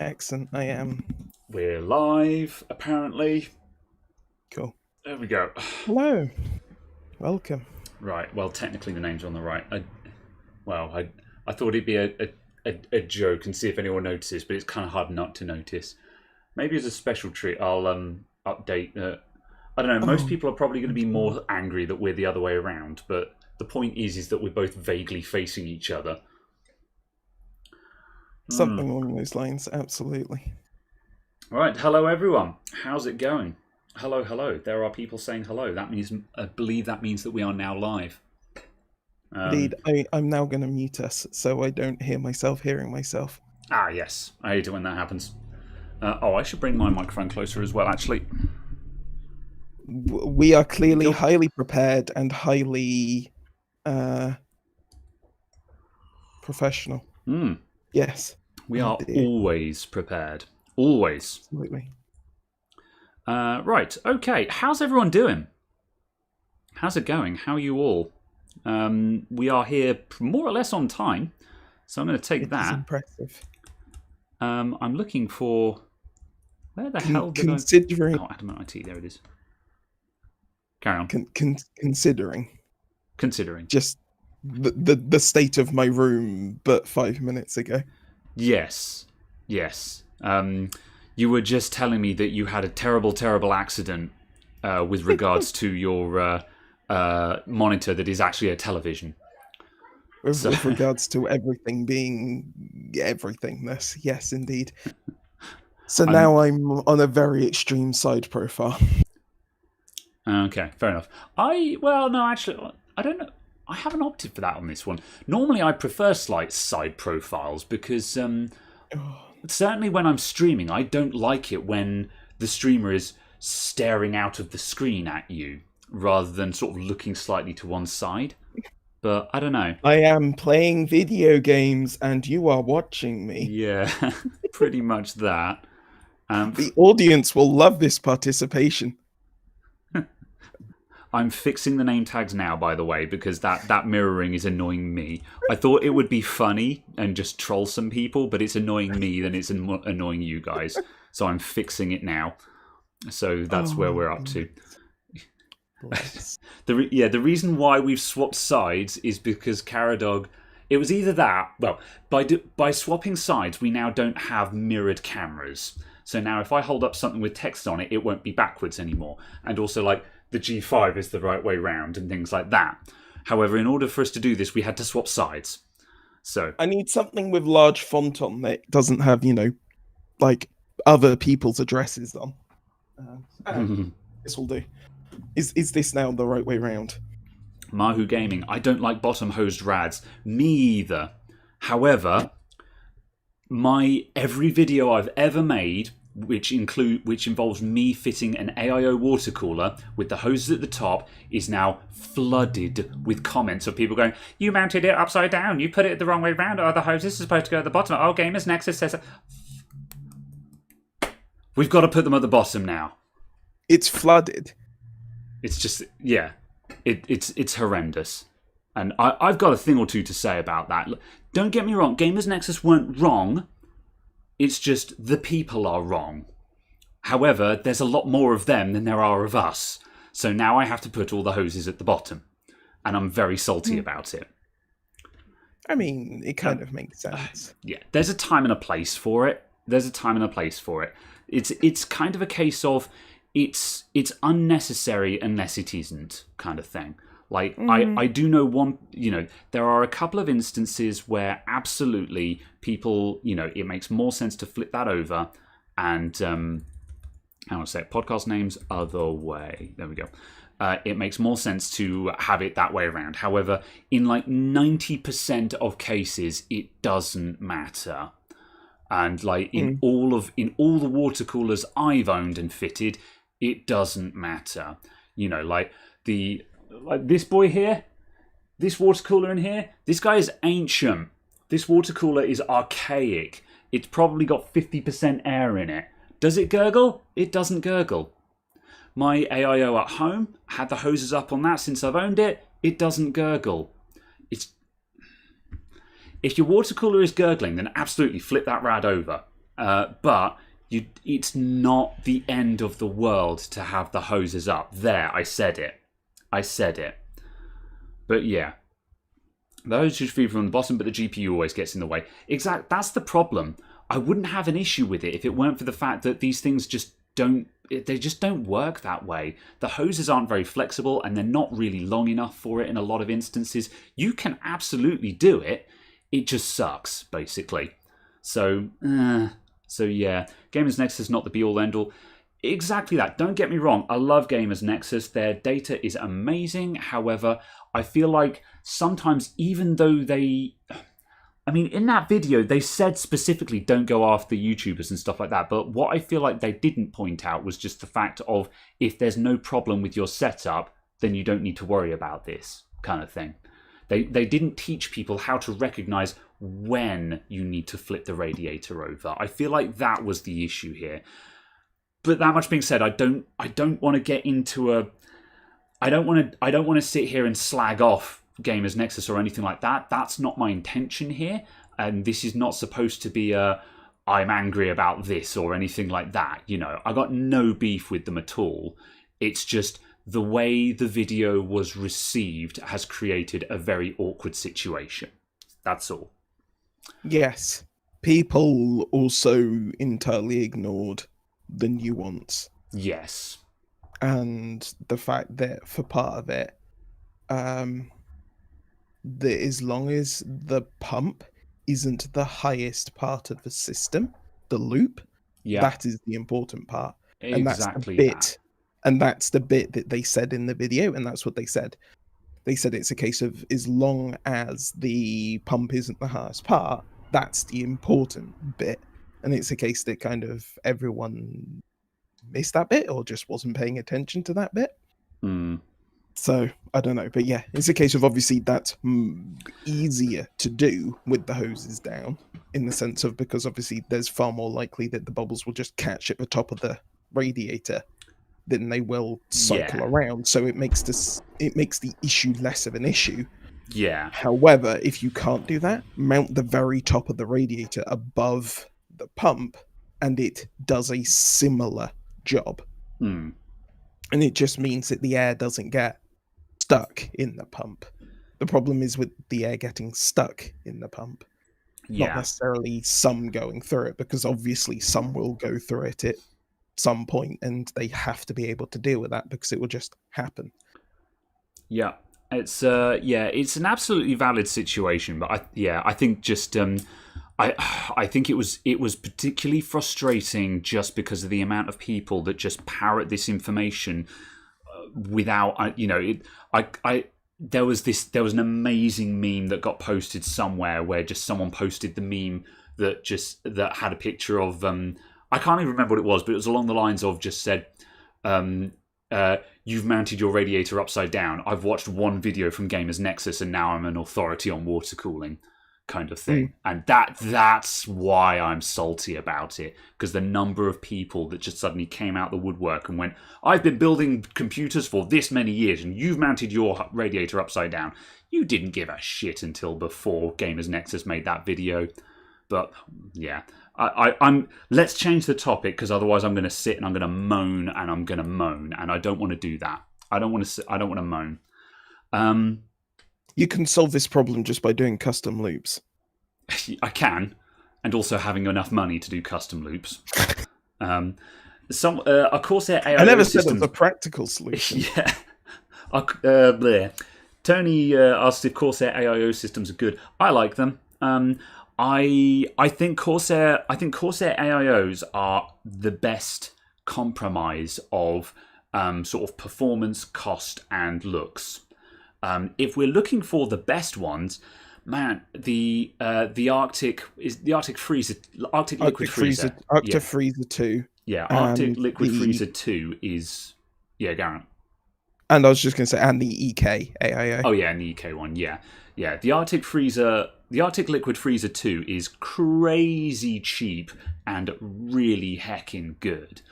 Excellent, I am. We're live, apparently. Cool. There we go. Hello. Welcome. Right, well, technically the name's on the right. I thought it'd be a joke and see if anyone notices, but it's kind of hard not to notice. Maybe as a special treat, I'll update. I don't know, most people are probably going to be more angry that we're the other way around, but the point is that we're both vaguely facing each other. Something along those lines, absolutely. Right, hello everyone. How's it going? Hello, hello. There are people saying hello. That means, I believe that means that we are now live. Indeed, I'm now going to mute us so I don't hear myself hearing myself. Ah, yes. I hate it when that happens. I should bring my microphone closer as well, actually. We are clearly highly prepared and highly professional. Yes. We are always prepared. Always. Absolutely. Right, okay. How's everyone doing? How's it going? How are you all? We are here more or less on time, so I'm going to take that. It's impressive. I'm looking for... Where the hell did considering... Oh, Adam IT, there it is. Carry on. Considering. Considering. Just the state of my room, but 5 minutes ago. Yes. Yes. You were just telling me that you had a terrible, terrible accident with regards to your monitor that is actually a television. With regards to everything being everythingness. Yes, indeed. So now I'm on a very extreme side profile. Okay, fair enough. I don't know. I haven't opted for that on this one. Normally, I prefer slight side profiles because certainly when I'm streaming, I don't like it when the streamer is staring out of the screen at you rather than sort of looking slightly to one side. But I don't know. I am playing video games and you are watching me. Yeah, pretty much that. The audience will love this participation. I'm fixing the name tags now, by the way, because that mirroring is annoying me. I thought it would be funny and just troll some people, but it's annoying me, then it's annoying you guys. So I'm fixing it now. So that's where we're up to. The reason why we've swapped sides is because Caradog... It was either that... Well, by swapping sides, we now don't have mirrored cameras. So now if I hold up something with text on it, it won't be backwards anymore. And also, like, the G5 is the right way round and things like that. However, in order for us to do this, we had to swap sides. So I need something with large font on that doesn't have, like other people's addresses on. This will do. Is this now the right way round? Mahu Gaming. I don't like bottom-hosed rads. Me either. However, every video I've ever made, which involves me fitting an AIO water cooler with the hoses at the top, is now flooded with comments of people going, "You mounted it upside down. You put it the wrong way round. Oh, the hoses are supposed to go at the bottom. Oh, Gamers Nexus says..." We've got to put them at the bottom now. It's flooded. It's just, yeah, it's horrendous. And I've got a thing or two to say about that. Don't get me wrong, Gamers Nexus weren't wrong. It's just the people are wrong. However, there's a lot more of them than there are of us. So now I have to put all the hoses at the bottom. And I'm very salty about it. I mean, it kind of makes sense. Yeah, there's a time and a place for it. It's kind of a case of it's unnecessary unless it isn't kind of thing. Like, I do know there are a couple of instances where absolutely people, it makes more sense to flip that over and, how do I say it? Podcast names, other way. There we go. It makes more sense to have it that way around. However, in like 90% of cases, it doesn't matter. And like in all the water coolers I've owned and fitted, it doesn't matter. Like this boy here, this water cooler in here, this guy is ancient. This water cooler is archaic. It's probably got 50% air in it. Does it gurgle? It doesn't gurgle. My AIO at home had the hoses up on that since I've owned it. It doesn't gurgle. If your water cooler is gurgling, then absolutely flip that rad over. But it's not the end of the world to have the hoses up. There, I said it. But yeah. The hose should feed from the bottom, but the GPU always gets in the way. That's the problem. I wouldn't have an issue with it if it weren't for the fact that these things just don't work that way. The hoses aren't very flexible, and they're not really long enough for it in a lot of instances. You can absolutely do it. It just sucks, basically. So yeah, Gamers Nexus is not the be-all, end-all. Exactly that. Don't get me wrong. I love Gamers Nexus. Their data is amazing. However, I feel like sometimes, even though in that video, they said specifically don't go after YouTubers and stuff like that. But what I feel like they didn't point out was just the fact of, if there's no problem with your setup, then you don't need to worry about this kind of thing. They didn't teach people how to recognize when you need to flip the radiator over. I feel like that was the issue here. But that much being said, I don't want to get into I don't want to sit here and slag off Gamers Nexus or anything like that. That's not my intention here, and this is not supposed to be I'm angry about this or anything like that. I got no beef with them at all. It's just the way the video was received has created a very awkward situation. That's all. Yes. People also entirely ignored the nuance. Yes. And the fact that for part of it, that as long as the pump isn't the highest part of the system, the loop, that is the important part. Exactly. And that's the bit. And that's the bit that they said in the video, and that's what they said. They said it's a case of, as long as the pump isn't the highest part, that's the important bit. And it's a case that kind of everyone missed that bit or just wasn't paying attention to that bit. So, I don't know. But yeah, it's a case of, obviously that's easier to do with the hoses down, in the sense of, because obviously there's far more likely that the bubbles will just catch at the top of the radiator than they will cycle around. So it makes the issue less of an issue. Yeah. However, if you can't do that, mount the very top of the radiator above the pump, and it does a similar job. And it just means that the air doesn't get stuck in the pump. The problem is with the air getting stuck in the pump, not necessarily some going through it, because obviously some will go through it at some point, and they have to be able to deal with that, because it will just happen. Yeah. It's an absolutely valid situation, but I think just I think it was particularly frustrating just because of the amount of people that just parrot this information without there was an amazing meme that got posted somewhere where just someone posted the meme that had a picture of I can't even remember what it was, but it was along the lines of just said, you've mounted your radiator upside down. I've watched one video from Gamers Nexus and now I'm an authority on water cooling, kind of thing. And that's why I'm salty about it, because the number of people that just suddenly came out the woodwork and went, I've been building computers for this many years and you've mounted your radiator upside down. You didn't give a shit until before Gamers Nexus made that video. But yeah, I'm. Let's change the topic, because otherwise I'm going to sit and I'm going to moan and I'm going to moan, and I don't want to do that. I don't want to moan. You can solve this problem just by doing custom loops. I can, and also having enough money to do custom loops. A Corsair AIO I never system. said it was a practical solution. Yeah. Tony asked if Corsair AIO systems are good. I like them. I think Corsair AIOs are the best compromise of sort of performance, cost, and looks. If we're looking for the best ones, man, the Arctic Freezer, Arctic Liquid Freezer, Arctic Freezer 2. Yeah, Arctic Liquid Freezer 2 is Garant. And I was just going to say, and the EK AIO. Oh yeah, and the EK one, yeah. The Arctic Liquid Freezer 2 is crazy cheap and really heckin' good.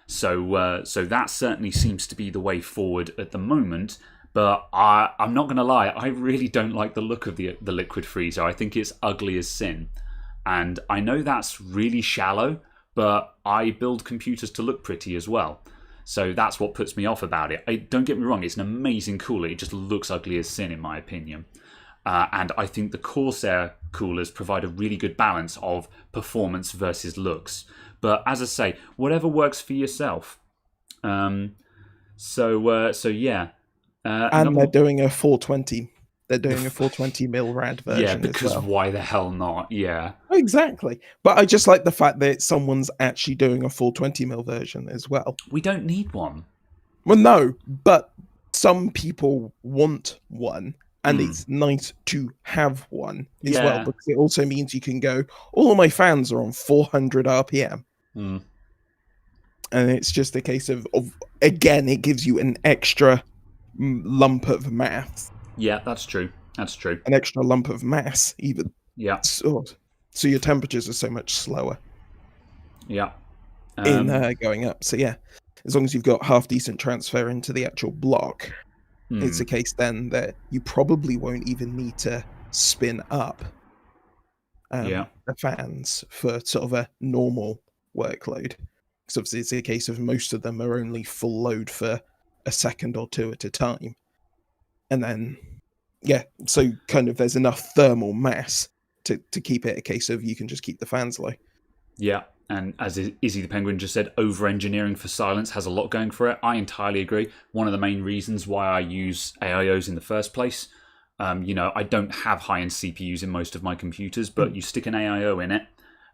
So that certainly seems to be the way forward at the moment. But I'm not going to lie, I really don't like the look of the Liquid Freezer. I think it's ugly as sin. And I know that's really shallow, but I build computers to look pretty as well. So that's what puts me off about it. Don't get me wrong, it's an amazing cooler. It just looks ugly as sin, in my opinion. And I think the Corsair coolers provide a really good balance of performance versus looks. But as I say, whatever works for yourself. So yeah. And they're doing a 420. They're doing a 420 mil rad version. Yeah, because as well. why the hell not? Yeah. Exactly. But I just like the fact that someone's actually doing a 420 mil version as well. We don't need one. Well, no, but some people want one, and it's nice to have one as well, because it also means you can go, all of my fans are on 400 RPM. And it's just a case of again, it gives you an extra lump of mass. Yeah, that's true. That's true. An extra lump of mass, even. Yeah. So your temperatures are so much slower. Yeah. In going up. So yeah, as long as you've got half decent transfer into the actual block, it's a case then that you probably won't even need to spin up the fans for sort of a normal workload. Because obviously it's a case of most of them are only full load for a second or two at a time. And then, yeah, so kind of there's enough thermal mass to keep it a case of you can just keep the fans low. Yeah, and as Izzy the Penguin just said, over-engineering for silence has a lot going for it. I entirely agree. One of the main reasons why I use AIOs in the first place, I don't have high-end CPUs in most of my computers, but you stick an AIO in it,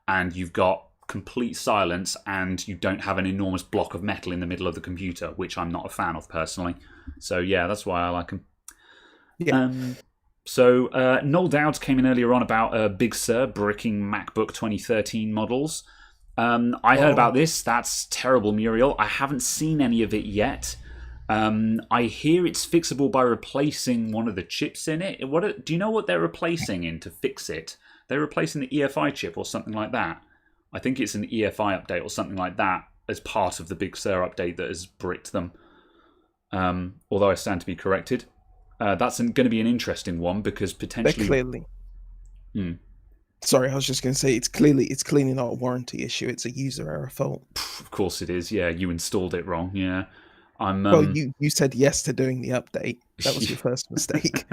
and you've got complete silence, and you don't have an enormous block of metal in the middle of the computer, which I'm not a fan of personally. So yeah, that's why I like them. Yeah. So Noel Dowds came in earlier on about Big Sur bricking MacBook 2013 models. I heard about this. That's terrible, Muriel. I haven't seen any of it yet. I hear it's fixable by replacing one of the chips in it. Do you know what they're replacing in to fix it? They're replacing the EFI chip or something like that. I think it's an EFI update or something like that as part of the Big Sur update that has bricked them. Although I stand to be corrected. That's going to be an interesting one because potentially... They're clearly... Sorry, I was just going to say, it's clearly not a warranty issue. It's a user error fault. Of course it is. Yeah, you installed it wrong. Yeah. Well, you said yes to doing the update. That was your first mistake.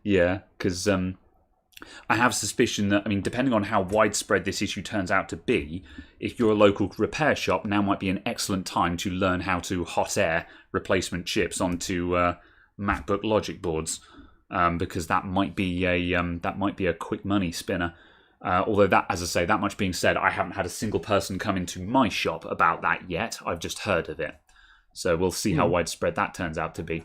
Yeah, because I have suspicion that, depending on how widespread this issue turns out to be, if you're a local repair shop, now might be an excellent time to learn how to hot air replacement chips onto MacBook logic boards, because that might be a quick money spinner. Although that, as I say, that much being said, I haven't had a single person come into my shop about that yet. I've just heard of it, so we'll see how widespread that turns out to be.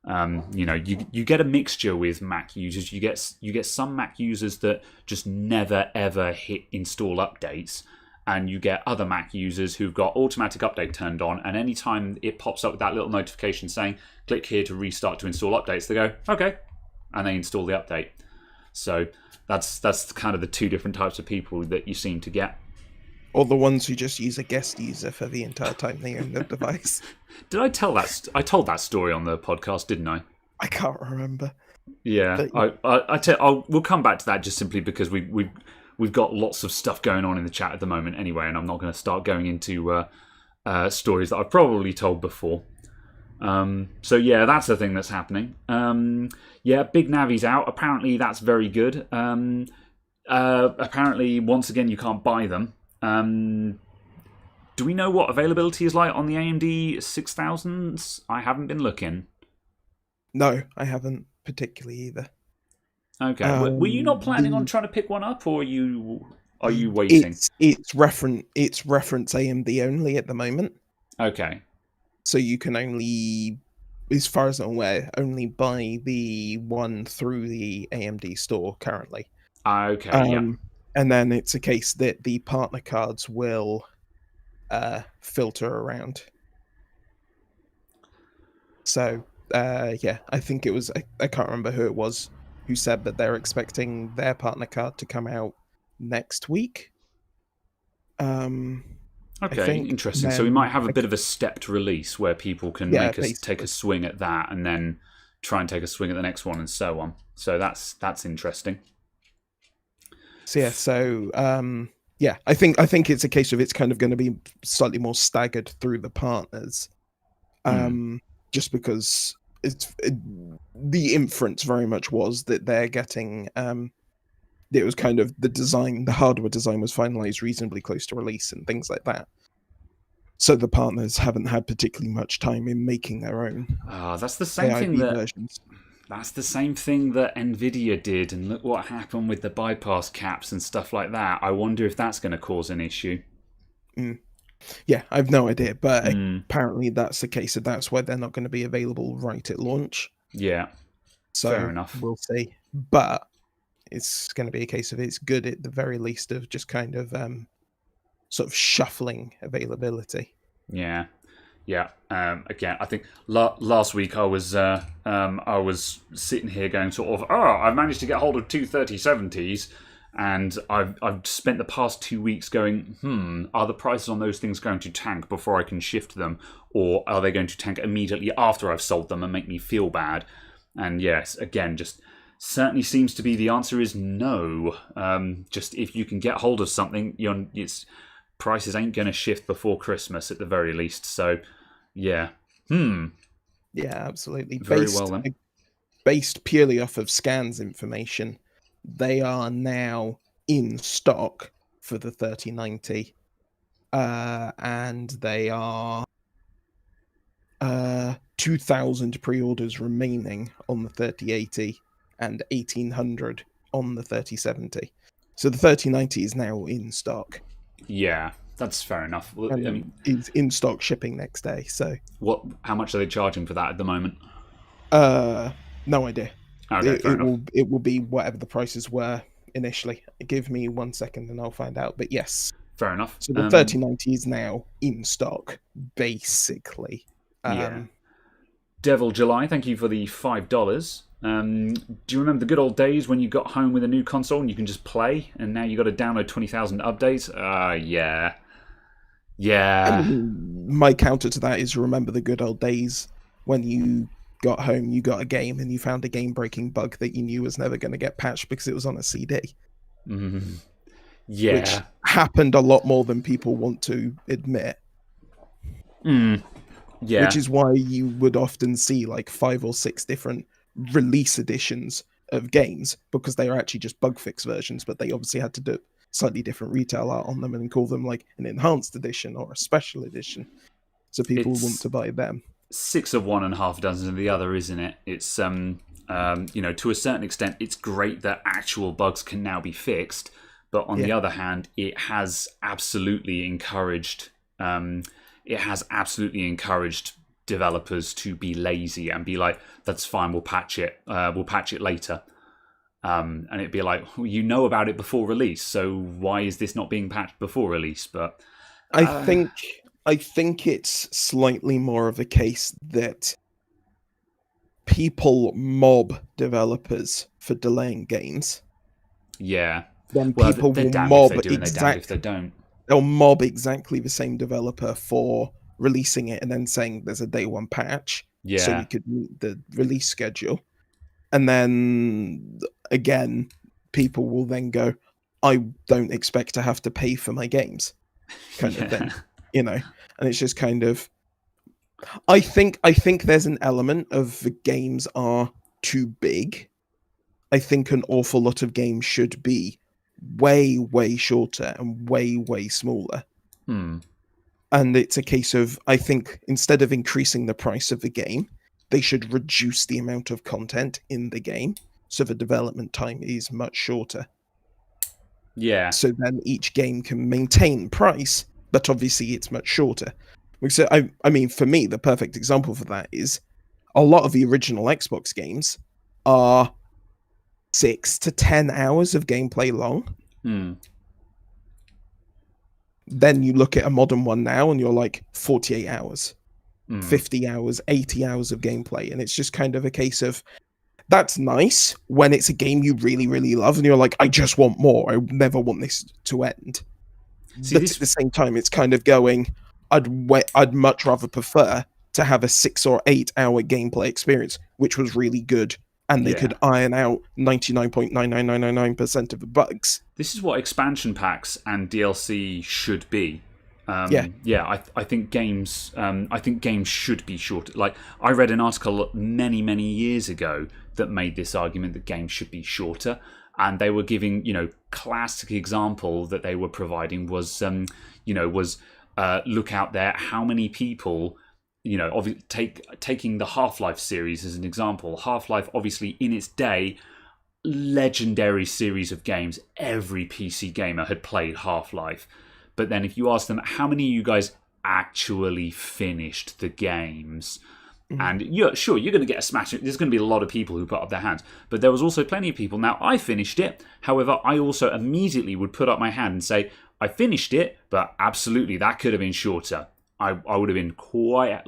You get a mixture with Mac users. You get some Mac users that just never ever hit install updates, and you get other Mac users who've got automatic update turned on, and anytime it pops up with that little notification saying click here to restart to install updates, they go okay, and they install the update. So that's kind of the two different types of people that you seem to get. Or the ones who just use a guest user for the entire time they own the device. Did I tell that? I told that story on the podcast, didn't I? I can't remember. Yeah, we'll come back to that just simply because we've got lots of stuff going on in the chat at the moment anyway, and I'm not going to start going into stories that I've probably told before. So yeah, that's the thing that's happening. Yeah, Big Navi's out. Apparently that's very good. Apparently, once again, you can't buy them. Do we know what availability is like on the AMD 6000s? I haven't been looking. No, I haven't particularly either. Okay. Were you not planning on trying to pick one up, or are you waiting? It's reference AMD only at the moment. Okay. So you can only, as far as I'm aware, only buy the one through the AMD store currently. Okay. Yeah. And then it's a case that the partner cards will filter around. So, yeah, I think it was, I can't remember who it was who said that they're expecting their partner card to come out next week. Okay, interesting. So we might have a bit of a stepped release where people can take a swing at that and then try and take a swing at the next one and so on. So that's interesting. So yeah, yeah, I think it's a case of it's kind of going to be slightly more staggered through the partners, just because the inference very much was that they're getting it was kind of the hardware design was finalized reasonably close to release and things like that. So the partners haven't had particularly much time in making their own That's the same thing AIB that versions. that's the same thing that Nvidia did, and look what happened with the bypass caps and stuff like that. I wonder if that's going to cause an issue. Yeah, I've no idea, but apparently that's the case. So that's why they're not going to be available right at launch. Yeah, So fair enough. We'll see, but it's going to be a case of it's good at the very least of just kind of sort of shuffling availability. Yeah. Again, I think last week I was sitting here going sort of, I managed to get hold of two 3070s, and I've spent the past 2 weeks going, are the prices on those things going to tank before I can shift them, or are they going to tank immediately after I've sold them and make me feel bad? And yes, again, just certainly seems to be the answer is no. Just if you can get hold of something, its prices ain't going to shift before Christmas at the very least. So, yeah. Yeah, absolutely. Very well then. Based purely off of scans information, they are now in stock for the 3090, and they are 2,000 pre-orders remaining on the 3080 and 1,800 on the 3070. So the 3090 is now in stock. Yeah, that's fair enough. Well, I mean, it's in stock shipping next day. So how much are they charging for that at the moment? No idea. Okay, it will be whatever the prices were initially. Give me 1 second and I'll find out. But yes, fair enough. So the 3090 is now in stock, basically. Yeah. Devil July, thank you for the $5. Do you remember the good old days when you got home with a new console and you can just play, and now you got to download 20,000 updates? Yeah. I mean, my counter to that is remember the good old days when you got home, you got a game, and you found a game-breaking bug that you knew was never going to get patched because it was on a CD. Mm-hmm. Yeah. Which happened a lot more than people want to admit. Yeah. Which is why you would often see like 5 or 6 different release editions of games, because they are actually just bug fix versions, but they obviously had to do slightly different retail art on them and call them like an enhanced edition or a special edition. So people want to buy them. 6 of one and half dozen of the other, isn't it? It's to a certain extent, it's great that actual bugs can now be fixed, but on the other hand, it has absolutely encouraged developers to be lazy and be like, that's fine, we'll patch it later. And it'd be like, well, you know about it before release, so why is this not being patched before release? But I think it's slightly more of a case that people mob developers for delaying games. Yeah. Then people will mob if they don't. They'll mob exactly the same developer for releasing it and then saying there's a day one patch, so we could meet the release schedule. And then again, people will then go, I don't expect to have to pay for my games, kind of thing, And it's just kind of, I think there's an element of the games are too big. I think an awful lot of games should be way, way shorter and way, way smaller. And it's a case of, I think instead of increasing the price of the game, they should reduce the amount of content in the game so the development time is much shorter. Yeah. So then each game can maintain price, but obviously it's much shorter. So I mean, for me, the perfect example for that is a lot of the original Xbox games are 6 to 10 hours of gameplay long. Then you look at a modern one now and you're like 48 hours, 50 hours, 80 hours of gameplay. And it's just kind of a case of, that's nice when it's a game you really, really love and you're like, I just want more. I never want this to end. But at the same time, it's kind of going, I'd much rather prefer to have a 6 or 8 hour gameplay experience, which was really good and they Yeah. could iron out 99.99999% of the bugs. This is what expansion packs and DLC should be. Yeah. I think games. I think games should be shorter. Like, I read an article many years ago that made this argument that games should be shorter, and they were giving, classic example that they were providing was, look out there, how many people. Taking the Half-Life series as an example. Half-Life, obviously, in its day, legendary series of games. Every PC gamer had played Half-Life. But then if you ask them, how many of you guys actually finished the games? And you're going to get a smash. There's going to be a lot of people who put up their hands. But there was also plenty of people. Now, I finished it. However, I also immediately would put up my hand and say, I finished it, but absolutely, that could have been shorter. I would have been quite,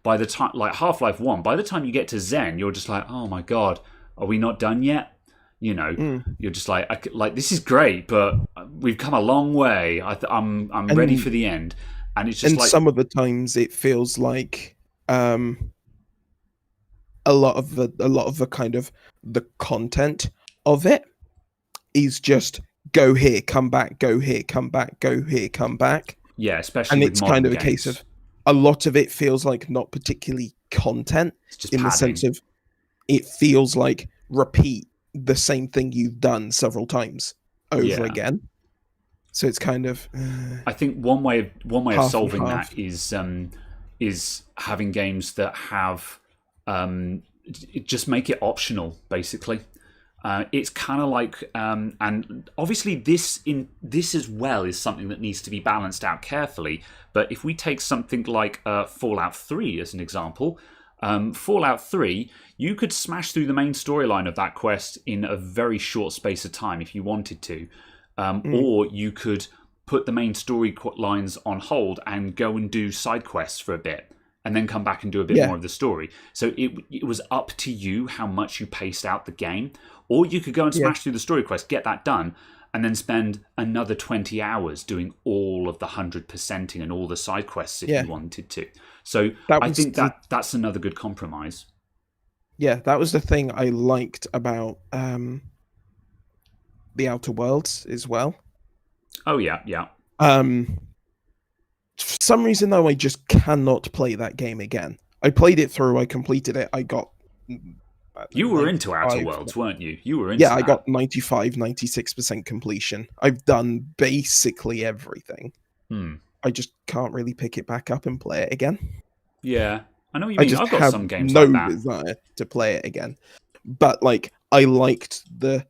by the time, Half-Life 1, by the time you get to Zen, you're just like, oh my god, are we not done yet? You're just like, this is great, but we've come a long way. I'm ready for the end. And it's just and some of the times it feels like a lot of the kind of the content of it is just go here, come back, go here, come back, go here, come back. Yeah, especially and with it's modern kind of games. a case of a lot of it feels like not particularly content It's just in the sense of it feels like repeat the same thing you've done several times over again. So it's kind of. I think one way of solving half. that is having games that have just make it optional, basically. It's kind of like, and obviously this as well is something that needs to be balanced out carefully. But if we take something like Fallout 3 as an example, Fallout 3, you could smash through the main storyline of that quest in a very short space of time if you wanted to, or you could put the main story lines on hold and go and do side quests for a bit. And then come back and do a bit more of the story. So it was up to you how much you paced out the game. Or you could go and smash through the story quest, get that done, and then spend another 20 hours doing all of the 100%ing and all the side quests if you wanted to. So I think that's another good compromise. Yeah, that was the thing I liked about The Outer Worlds as well. Oh, yeah. For some reason, though, I just cannot play that game again. I played it through, I completed it, I got... You were into Outer Worlds, weren't you? You were into I got 95, 96% completion. I've done basically everything. I just can't really pick it back up and play it again. Yeah, I know what you mean. I've got have some games no like that. desire to play it again. But, I like the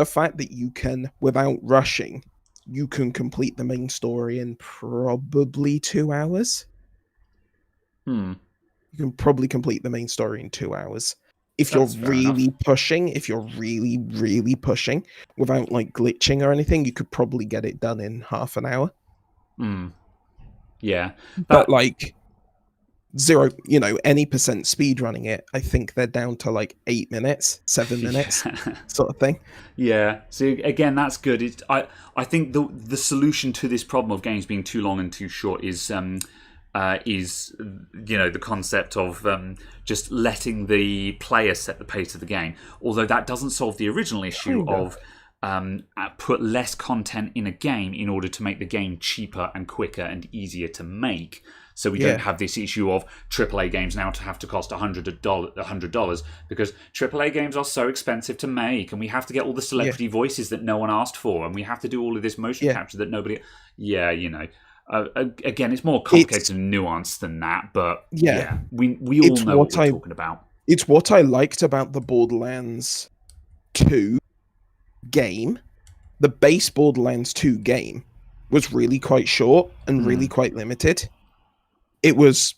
fact that you can, without rushing, you can complete the main story in probably 2 hours. You can probably complete the main story in 2 hours. If you're really pushing, if you're really, really pushing, without glitching or anything, you could probably get it done in half an hour. Yeah. But zero, any percent speed running it, I think they're down to 8 minutes, 7 minutes, sort of thing. Yeah. So again, that's good. I think the solution to this problem of games being too long and too short is the concept of just letting the player set the pace of the game. Although that doesn't solve the original issue of put less content in a game in order to make the game cheaper and quicker and easier to make. So we don't have this issue of AAA games now to have to cost $100 because AAA games are so expensive to make, and we have to get all the celebrity voices that no one asked for, and we have to do all of this motion capture that nobody. Again, it's more complicated and nuanced than that, but we all know what we're talking about. It's what I liked about the Borderlands 2 game. The base Borderlands 2 game was really quite short and really quite limited. It was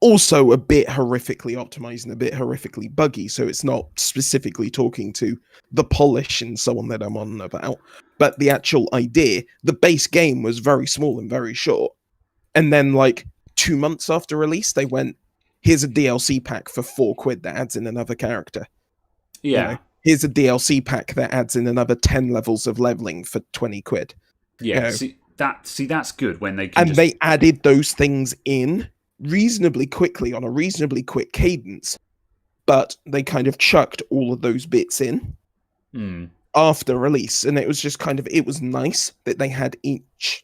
also a bit horrifically optimized and a bit horrifically buggy, so it's not specifically talking to the polish and so on that I'm on about. But the actual idea, the base game was very small and very short. And then 2 months after release, they went, here's a DLC pack for £4 that adds in another character. Yeah. Here's a DLC pack that adds in another 10 levels of leveling for £20. Yeah, that's good when they can. And they added those things in reasonably quickly on a reasonably quick cadence. but they kind of chucked all of those bits in after release, and it was just kind of, it was nice that they had each.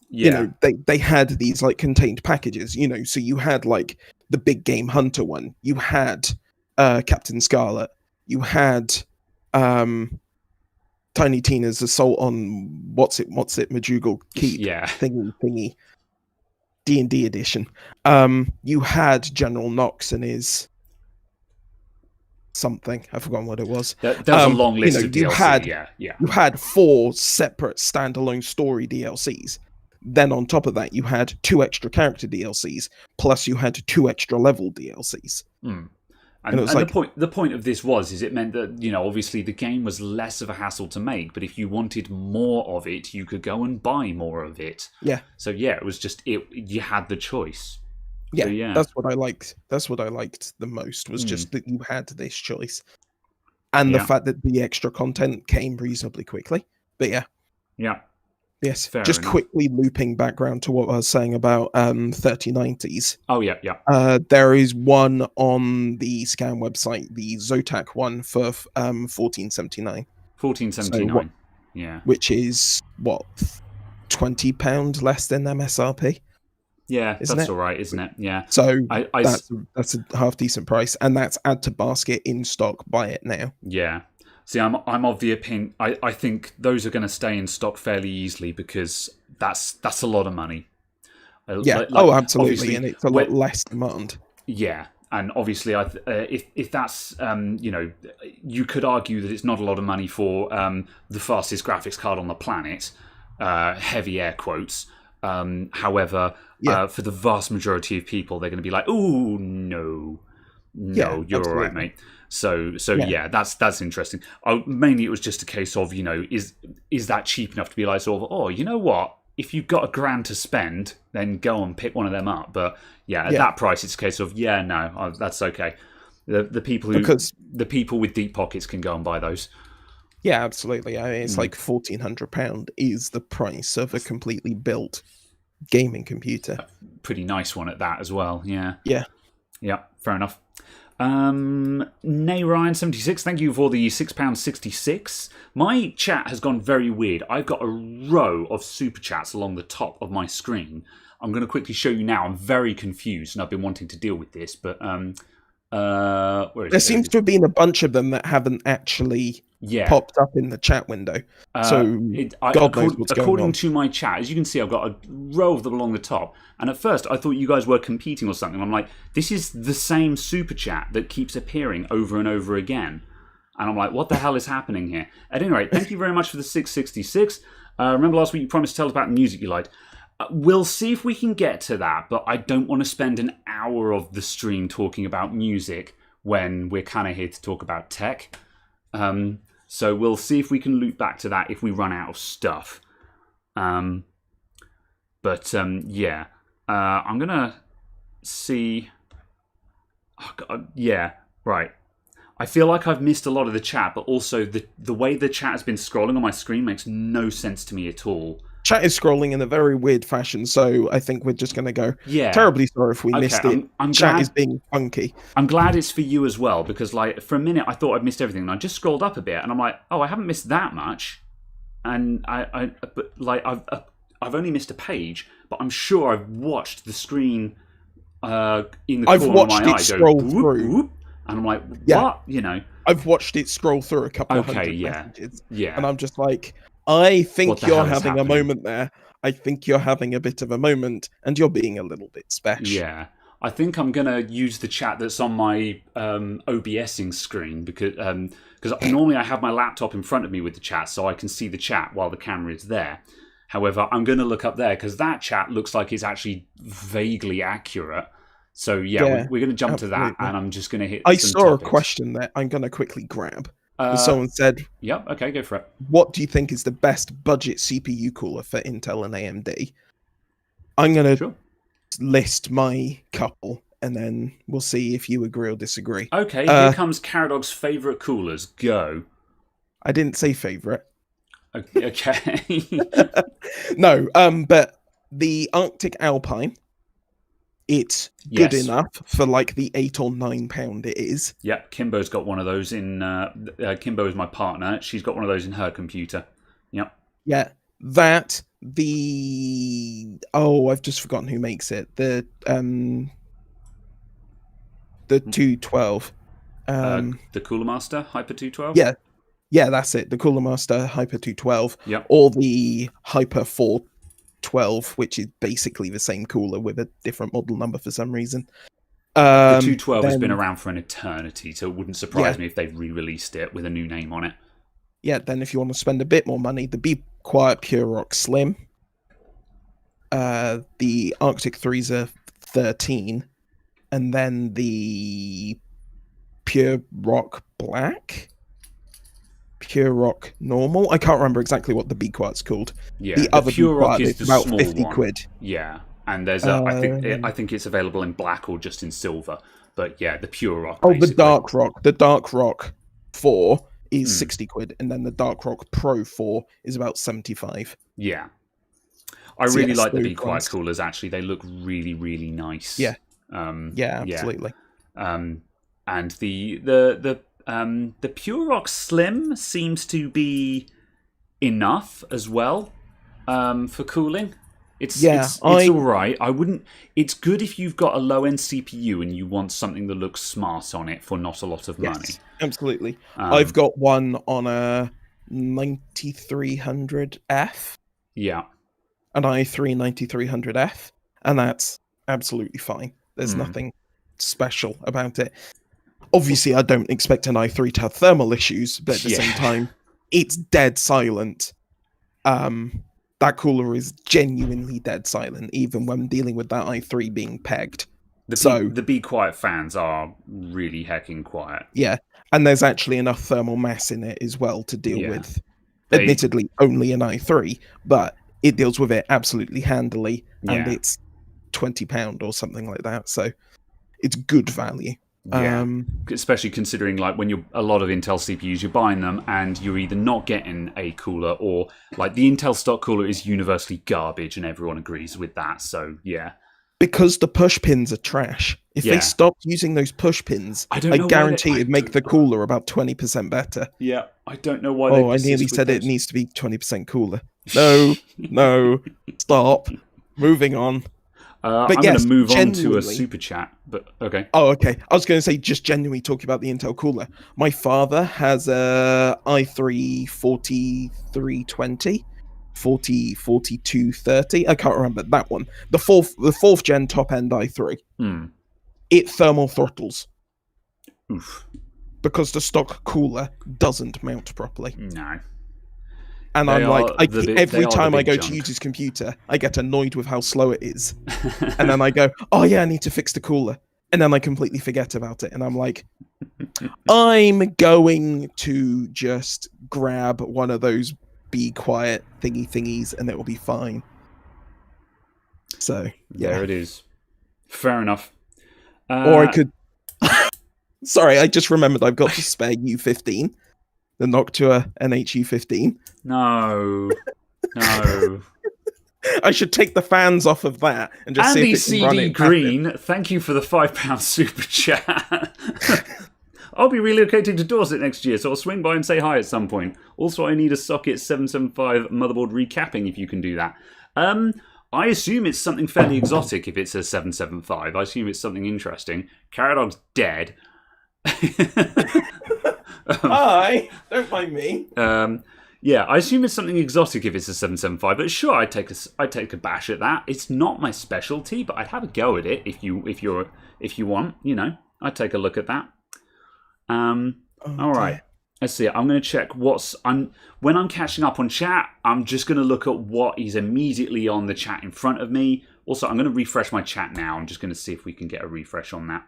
Yeah. You know, they had these like contained packages. You know, so you had like the big game hunter one. You had Captain Scarlet. You had Tiny Tina's assault on what's it Majougal Keep thingy D&D edition. You had General Knox and his something, I've forgotten what it was. There was a long list of DLC. You had 4 separate standalone story DLCs. Then on top of that, you had 2 extra character DLCs, plus you had 2 extra level DLCs. And the point of this is it meant that, you know, obviously the game was less of a hassle to make, but if you wanted more of it, you could go and buy more of it. Yeah. So yeah, it was just you had the choice. Yeah, so, yeah. That's what I liked. That's what I liked the most, was just that you had this choice. And the fact that the extra content came reasonably quickly. But yeah. Yeah. Yes, Fair just enough. quickly looping background to what I was saying about 3090s. Oh, yeah. There is one on the scan website, the Zotac one for 1479. 1479, yeah. Which is, what, £20 less than MSRP? Yeah, that's all right, isn't it? Yeah. So that's a half decent price, and that's add to basket, in stock, buy it now. Yeah. See, I'm of the opinion. I think those are going to stay in stock fairly easily, because that's a lot of money. Yeah. Absolutely, and it's a lot less demand. Yeah, and obviously, if that's you know, you could argue that it's not a lot of money for the fastest graphics card on the planet. Heavy air quotes. However, for the vast majority of people, they're going to be like, "Ooh, no, you're all right, mate." So yeah, that's interesting. Mainly, it was just a case of, you know, is that cheap enough to be like, sort of, oh, you know what? If you've got £1,000 to spend, then go and pick one of them up. But at that price, it's a case of, no, that's okay. The people with deep pockets can go and buy those. Yeah, absolutely. I mean, it's like £1,400 is the price of a completely built gaming computer. A pretty nice one at that as well. Yeah. Yeah. Fair enough. Nay Ryan 76, thank you for the £6.66. My chat has gone very weird. I've got a row of super chats along the top of my screen. I'm going to quickly show you now. I'm very confused, and I've been wanting to deal with this, but where is there seems to have been a bunch of them that haven't actually popped up in the chat window. So God knows what's going on. According to my chat, as you can see, I've got a row of them along the top. And at first, I thought you guys were competing or something. I'm like, this is the same super chat that keeps appearing over and over again. And I'm like, what the hell is happening here? At any rate, thank you very much for the 666. Remember last week you promised to tell us about the music you liked. We'll see if we can get to that, but I don't want to spend an hour of the stream talking about music when we're kind of here to talk about tech. So we'll see if we can loop back to that if we run out of stuff. I'm going to see... Oh, God, right. I feel like I've missed a lot of the chat, but also the way the chat has been scrolling on my screen makes no sense to me at all. Chat is scrolling in a very weird fashion, so I think we're just going to go. Yeah. Terribly sorry if we missed it. Chat is being funky. I'm glad it's for you as well, because like for a minute I thought I'd missed everything, and I just scrolled up a bit, and I'm like, oh, I haven't missed that much, and I've only missed a page, but I'm sure I've watched the screen in the corner of my eye scroll go through, whoop, and I'm like, what? You know, I've watched it scroll through a couple of hundred messages, and I'm just like, I think you're having a moment there. I think you're having a bit of a moment, and you're being a little bit special. Yeah. I think I'm going to use the chat that's on my OBSing screen, because normally I have my laptop in front of me with the chat, so I can see the chat while the camera is there. However, I'm going to look up there, because that chat looks like it's actually vaguely accurate. So, we're going to jump to that, and I'm just going to hit I some saw topics. A question that I'm going to quickly grab. Someone said, "Yep, okay, go for it. What do you think is the best budget CPU cooler for Intel and AMD?" I'm going to list my couple, and then we'll see if you agree or disagree. Okay, here comes Caradog's favorite coolers. Go. I didn't say favorite. Okay. No, but the Arctic Alpine it's good Yes. enough for like the £8 or £9 it is. Yep, Kimbo's got one of those in. Kimbo is my partner. She's got one of those in her computer. Yep. Yeah, that I've just forgotten who makes it. The 212. The Cooler Master Hyper 212. Yeah, that's it. The Cooler Master Hyper 212. Yep. Or the Hyper 412, which is basically the same cooler with a different model number for some reason. The 212 has been around for an eternity, so it wouldn't surprise me if they've re-released it with a new name on it. Yeah, then if you want to spend a bit more money, the Be Quiet Pure Rock Slim. The Arctic Freezer 13. And then the Pure Rock Black. Pure Rock Normal. I can't remember exactly what the Be Quiet's called. Yeah, the other Pure Be Rock Quiet is is the about small 50 one. quid. Yeah, and there's I think it's available in black or just in silver. But yeah, the Pure Rock. Oh, basically. the Dark Rock 4 is 60 quid, and then the Dark Rock Pro 4 is about 75. Yeah. I really like the Be Quiet coolers, actually. They look really, really nice. Yeah. Absolutely. And the Pure Rock Slim seems to be enough as well for cooling. It's all right. I wouldn't. It's good if you've got a low-end CPU and you want something that looks smart on it for not a lot of money. Absolutely. I've got one on a 9300F. Yeah. An i3 9300F, and that's absolutely fine. There's nothing special about it. Obviously, I don't expect an i3 to have thermal issues, but at the same time, it's dead silent. That cooler is genuinely dead silent, even when dealing with that i3 being pegged. The Be Quiet fans are really hecking quiet. Yeah, and there's actually enough thermal mass in it as well to deal with. Admittedly, only an i3, but it deals with it absolutely handily, and it's £20 or something like that. So it's good value. Yeah. Especially considering, like, when you're a lot of Intel CPUs, you're buying them and you're either not getting a cooler, or like the Intel stock cooler is universally garbage, and everyone agrees with that. So yeah, because the push pins are trash. If they stopped using those push pins, I guarantee it'd make the cooler about 20% better. Yeah, I don't know why. I nearly said it needs to be 20% cooler. No, stop. Moving on. I'm going to move on to a super chat, but okay. Oh, okay. I was going to say, just genuinely talking about the Intel cooler. My father has a i3 4320, 4230. I can't remember that one. The fourth gen top end i3. It thermal throttles. Oof. Because the stock cooler doesn't mount properly. No. And I'm like, every time I go to use his computer, I get annoyed with how slow it is. And then I go, oh yeah, I need to fix the cooler. And then I completely forget about it. And I'm like, I'm going to just grab one of those Be Quiet thingies and it will be fine. So, yeah. There it is. Fair enough. Or I could... Sorry, I just remembered I've got to spare U15. The Noctua NHU15. No. I should take the fans off of that and just Andy see if it can run CD it. Green, thank you for the £5 super chat. I'll be relocating to Dorset next year, so I'll swing by and say hi at some point. Also, I need a socket 775 motherboard recapping if you can do that. I assume it's something fairly exotic if it's a 775. I assume it's something interesting. Caradog's dead. Hi, don't mind me. Yeah, I assume it's something exotic if it's a 775, but sure, I'd take a bash at that. It's not my specialty, but I'd have a go at it if you want. You know, I'd take a look at that. All right, let's see. I'm going to check when I'm catching up on chat. I'm just going to look at what is immediately on the chat in front of me. Also, I'm going to refresh my chat now. I'm just going to see if we can get a refresh on that.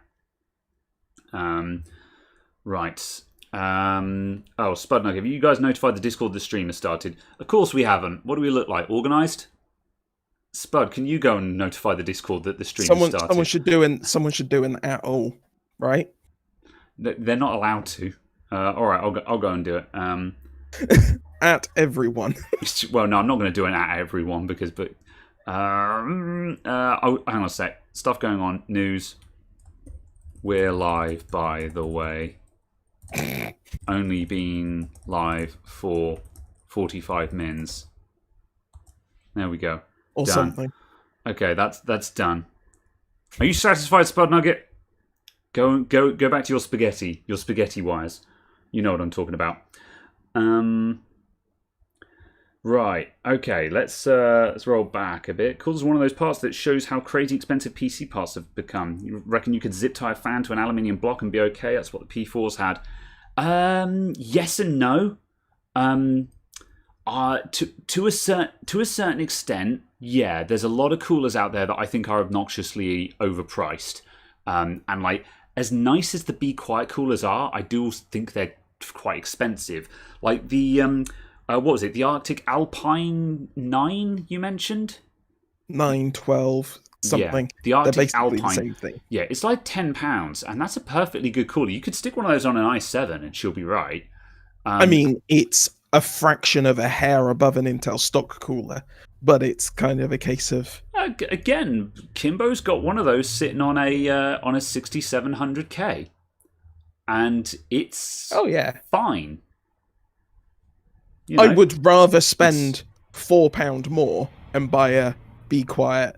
Right. Spudnug, have you guys notified the Discord the stream has started? Of course we haven't. What do we look like? Organised? Spud, can you go and notify the Discord that the stream has started? Someone should do an at all, right? They're not allowed to. All right, I'll go and do it. At everyone. Well, no, I'm not going to do an at everyone but Oh, hang on a sec. Stuff going on. News. We're live, by the way. Only been live for 45 mins. There we go. Or Done. something. Okay, that's done. Are you satisfied, Spud Nugget? Go back to your spaghetti wires. You know what I'm talking about. Right. Okay. Let's roll back a bit. Cool is one of those parts that shows how crazy expensive PC parts have become. You reckon you could zip tie a fan to an aluminium block and be okay? That's what the P4s had. Yes and no. To a certain extent, yeah. There's a lot of coolers out there that I think are obnoxiously overpriced. And like, as nice as the Be Quiet coolers are, I do think they're quite expensive. Like the what was it? The Arctic Alpine 9 you mentioned? 912 something. Yeah, the Arctic They're basically Alpine. the same thing. Yeah, it's like £10, and that's a perfectly good cooler. You could stick one of those on an i7, and she'll be right. I mean, it's a fraction of a hair above an Intel stock cooler, but it's kind of a case of again, Kimbo's got one of those sitting on a 6700K, and it's fine. You know, I would rather spend £4 more and buy a Be Quiet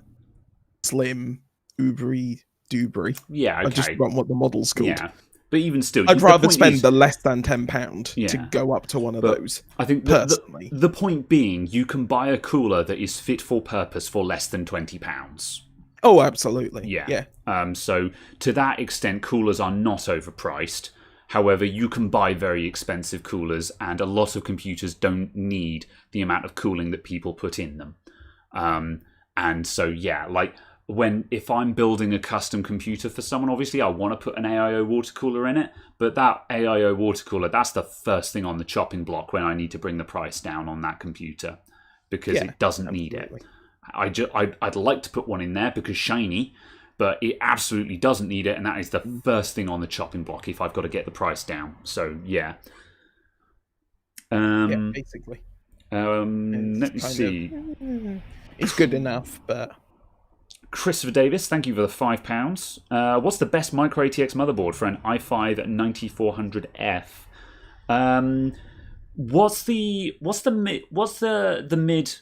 Slim Ubri Dubri. Yeah, okay. I just want what the model's called. Yeah, but even still, I'd rather spend the less than £10 Yeah. to go up to one of those. I think personally, the point being, you can buy a cooler that is fit for purpose for less than £20. Oh, absolutely. Yeah. So to that extent, coolers are not overpriced. However, you can buy very expensive coolers, and a lot of computers don't need the amount of cooling that people put in them. And so, yeah, like if I'm building a custom computer for someone, obviously I want to put an AIO water cooler in it, but that AIO water cooler, that's the first thing on the chopping block when I need to bring the price down on that computer, because it doesn't need it. I'd like to put one in there because shiny, but it absolutely doesn't need it, and that is the first thing on the chopping block if I've got to get the price down. So, yeah. Basically. Let me see. It's good enough, but... Christopher Davis, thank you for the £5. What's the best micro ATX motherboard for an i5 9400F? What's the mid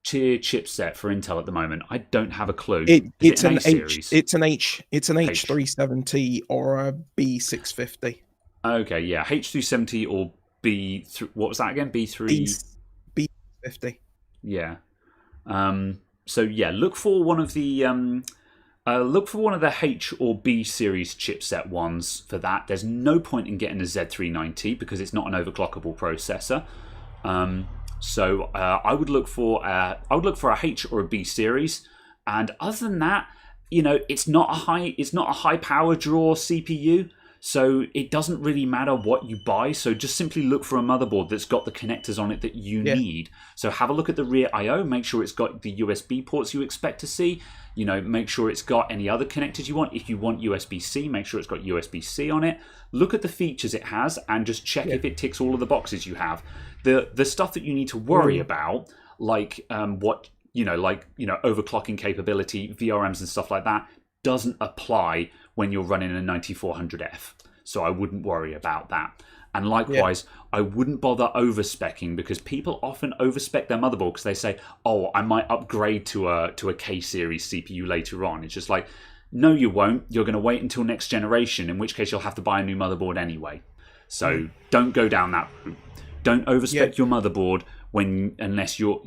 tier chipset for Intel at the moment? I don't have a clue. It's an H370 or a B650. Okay, yeah, H370 or B3. What was that again? B50. Yeah. So yeah, look for one of the H or B series chipset ones for that. There's no point in getting a Z390 because it's not an overclockable processor. So I would look for a H or a B series, and other than that, it's not a high power draw CPU. So it doesn't really matter what you buy. So just simply look for a motherboard that's got the connectors on it that you need. So have a look at the rear I/O. Make sure it's got the USB ports you expect to see. Make sure it's got any other connectors you want. If you want USB-C, make sure it's got USB-C on it. Look at the features it has and just check if it ticks all of the boxes you have. The stuff that you need to worry about, like overclocking capability, VRMs and stuff like that, doesn't apply when you're running a 9400F. So I wouldn't worry about that. And likewise, I wouldn't bother over-speccing, because people often over-spec their motherboard because they say, oh, I might upgrade to a K-series CPU later on. It's just like, no, you won't. You're going to wait until next generation, in which case you'll have to buy a new motherboard anyway. So don't go down that route. Don't overspec your motherboard unless you're,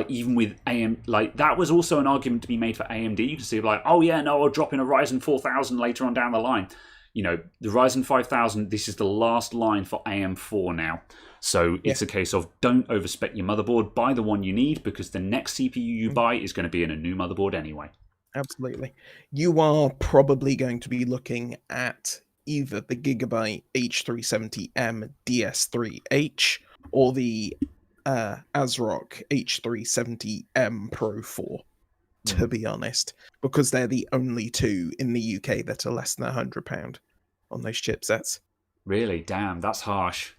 even with AM, that was also an argument to be made for AMD. You can see I'll drop in a Ryzen 4000 later on down the line. The Ryzen 5000, this is the last line for AM4 now. So it's a case of don't overspec your motherboard. Buy the one you need, because the next CPU you buy is going to be in a new motherboard anyway. Absolutely. You are probably going to be looking at either the Gigabyte H370M DS3H or the ASRock H370M Pro 4, to be honest, because they're the only two in the UK that are less than £100 on those chipsets. Really? Damn, that's harsh.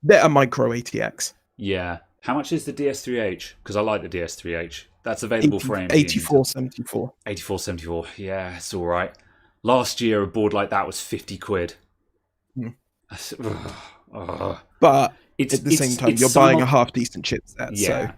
They're a micro ATX. Yeah. How much is the DS3H? Because I like the DS3H. That's available for AMD. 8474. 8474. Yeah, it's all right. Last year, a board like that was 50 quid. Hmm. Ugh. But at the same time, you're buying a half decent chipset. Yeah. So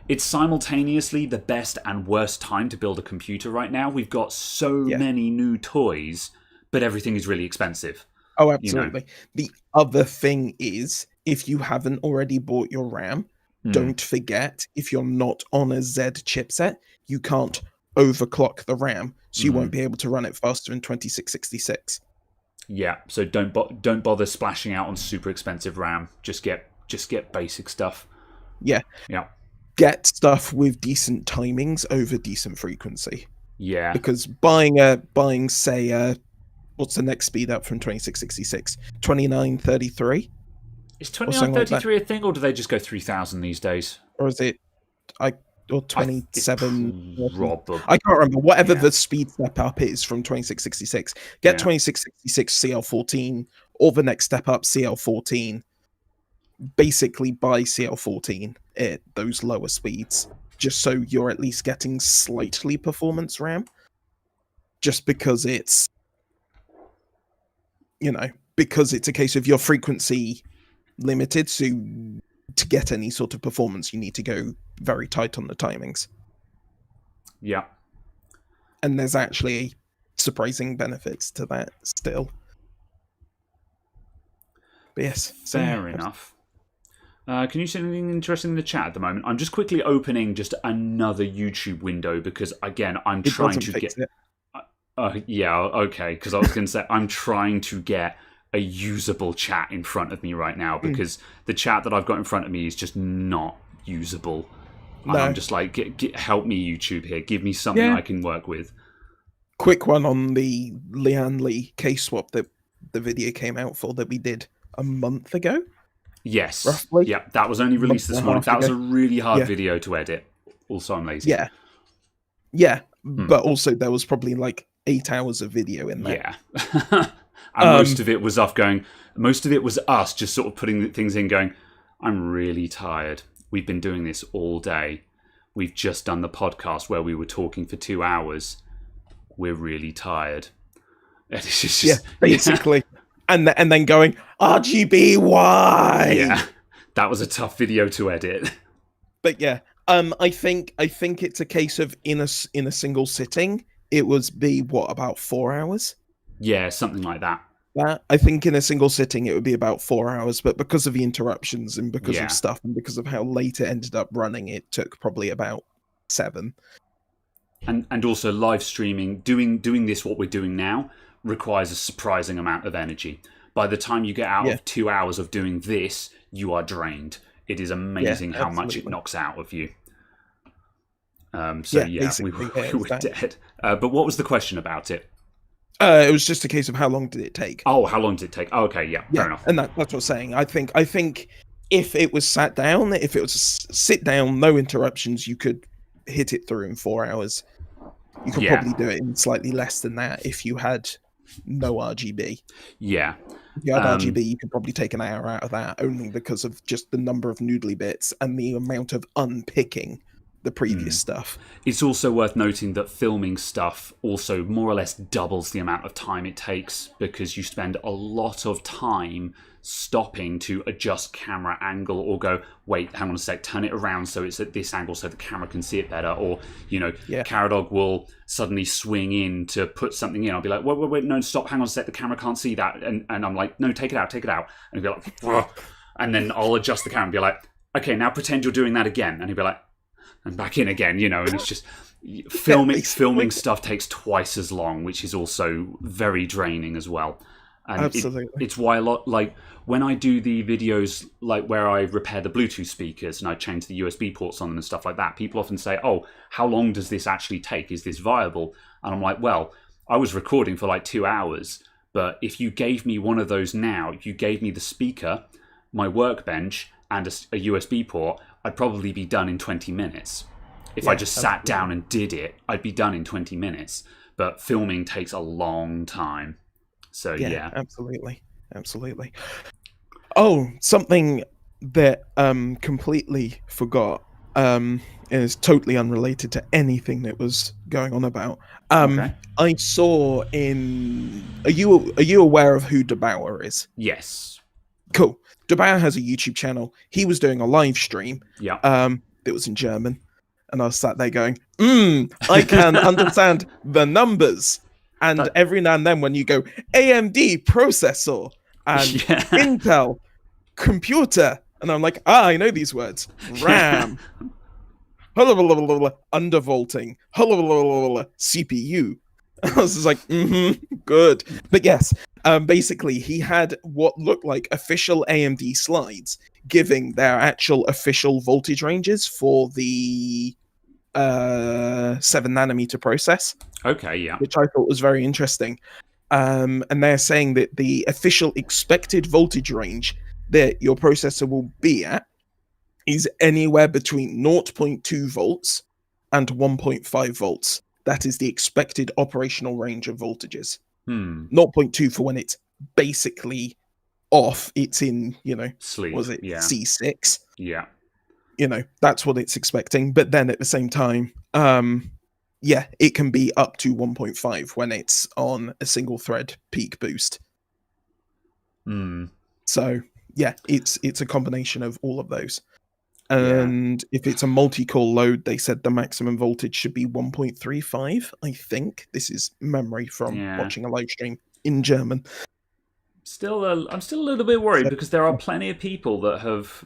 it's simultaneously the best and worst time to build a computer right now. We've got so many new toys, but everything is really expensive. Oh, absolutely. You know? The other thing is, if you haven't already bought your RAM, don't forget, if you're not on a Z chipset, you can't overclock the RAM, so you won't be able to run it faster in 2666. Yeah, so don't bother splashing out on super expensive RAM. Just get basic stuff. Yeah. Get stuff with decent timings over decent frequency. Yeah. Because say what's the next speed up from 2666? 2933? Is 2933 a thing, or do they just go 3000 these days? Or is it or 27? Probably. I can't remember. Whatever the speed step up is from 2666. Get 2666 CL14 or the next step up CL14. Basically buy CL14 at those lower speeds, just so you're at least getting slightly performance RAM. Just because it's, because it's a case of your frequency limited, so to get any sort of performance, you need to go very tight on the timings. Yeah. And there's actually surprising benefits to that still. But yes. Fair enough. Can you see anything interesting in the chat at the moment? I'm just quickly opening just another YouTube window because, again, I'm trying to get... yeah, okay, because I was going to say, I'm trying to get a usable chat in front of me right now because the chat that I've got in front of me is just not usable. No. I'm just like, help me, YouTube, here. Give me something I can work with. Quick one on the Lian Li case swap that the video came out for that we did a month ago. Yes. Roughly. Yeah, that was only released this morning. That was a really hard video to edit. Also, I'm lazy. Yeah. But also there was probably like 8 hours of video in there. Yeah. And most of it was most of it was us just sort of putting things in going, I'm really tired. We've been doing this all day. We've just done the podcast where we were talking for 2 hours. We're really tired. It's just, basically. And then going, RGB, why? Yeah, that was a tough video to edit. But yeah, I think it's a case of in a single sitting, it was about 4 hours? Yeah, something like that. I think in a single sitting it would be about 4 hours, but because of the interruptions and because of stuff and because of how late it ended up running, it took probably about 7. And also live streaming, doing this, what we're doing now, requires a surprising amount of energy. By the time you get out of 2 hours of doing this, you are drained. It is amazing how much it knocks out of you. We were dead. But what was the question about it? It was just a case of how long did it take? Oh, how long did it take? Oh, okay, fair enough. And that's what I'm saying. I think if it was sat down, if it was sit down, no interruptions, you could hit it through in 4 hours. You could probably do it in slightly less than that if you had no RGB. Yeah. If you had RGB, you could probably take an hour out of that, only because of just the number of noodly bits and the amount of unpicking the previous stuff. It's also worth noting that filming stuff also more or less doubles the amount of time it takes because you spend a lot of time stopping to adjust camera angle or go, wait, hang on a sec, turn it around so it's at this angle so the camera can see it better. Or, Caradog will suddenly swing in to put something in. I'll be like, wait, no, stop, hang on a sec, the camera can't see that. And I'm like, no, take it out. And he'll be like, ugh. And then I'll adjust the camera and be like, okay, now pretend you're doing that again. And he'll be like, and back in again, and it's just filming stuff takes twice as long, which is also very draining as well. And absolutely. It's why a lot, like when I do the videos like where I repair the Bluetooth speakers and I change the USB ports on them and stuff like that, people often say, oh, how long does this actually take? Is this viable? And I'm like, well, I was recording for like 2 hours, but if you gave me one of those now, if you gave me the speaker, my workbench and a USB port, I'd probably be done in 20 minutes. If I just sat down and did it, I'd be done in 20 minutes. But filming takes a long time. So, yeah. Absolutely. Oh, something that completely forgot And it's totally unrelated to anything that was going on about. Okay. I saw in. Are you aware of who DeBauer is? Yes. Cool. DeBauer has a YouTube channel. He was doing a live stream. Yeah. That was in German, and I was sat there going, I can understand the numbers. And every now and then, when you go AMD processor and Intel computer, and I'm like, I know these words. RAM, undervolting, CPU. I was just like, good. But yes, basically, he had what looked like official AMD slides giving their actual official voltage ranges for the 7-nanometer process. Okay, yeah. Which I thought was very interesting. And they're saying that the official expected voltage range that your processor will be at is anywhere between 0.2 volts and 1.5 volts. That is the expected operational range of voltages. 0.2 for when it's basically off. It's in, sleep. Was it C6? Yeah. That's what it's expecting. But then at the same time, it can be up to 1.5 when it's on a single thread peak boost. So yeah, it's a combination of all of those. And if it's a multi-core load, they said the maximum voltage should be 1.35. I think this is memory from watching a live stream in German. I'm still a little bit worried because there are plenty of people that have.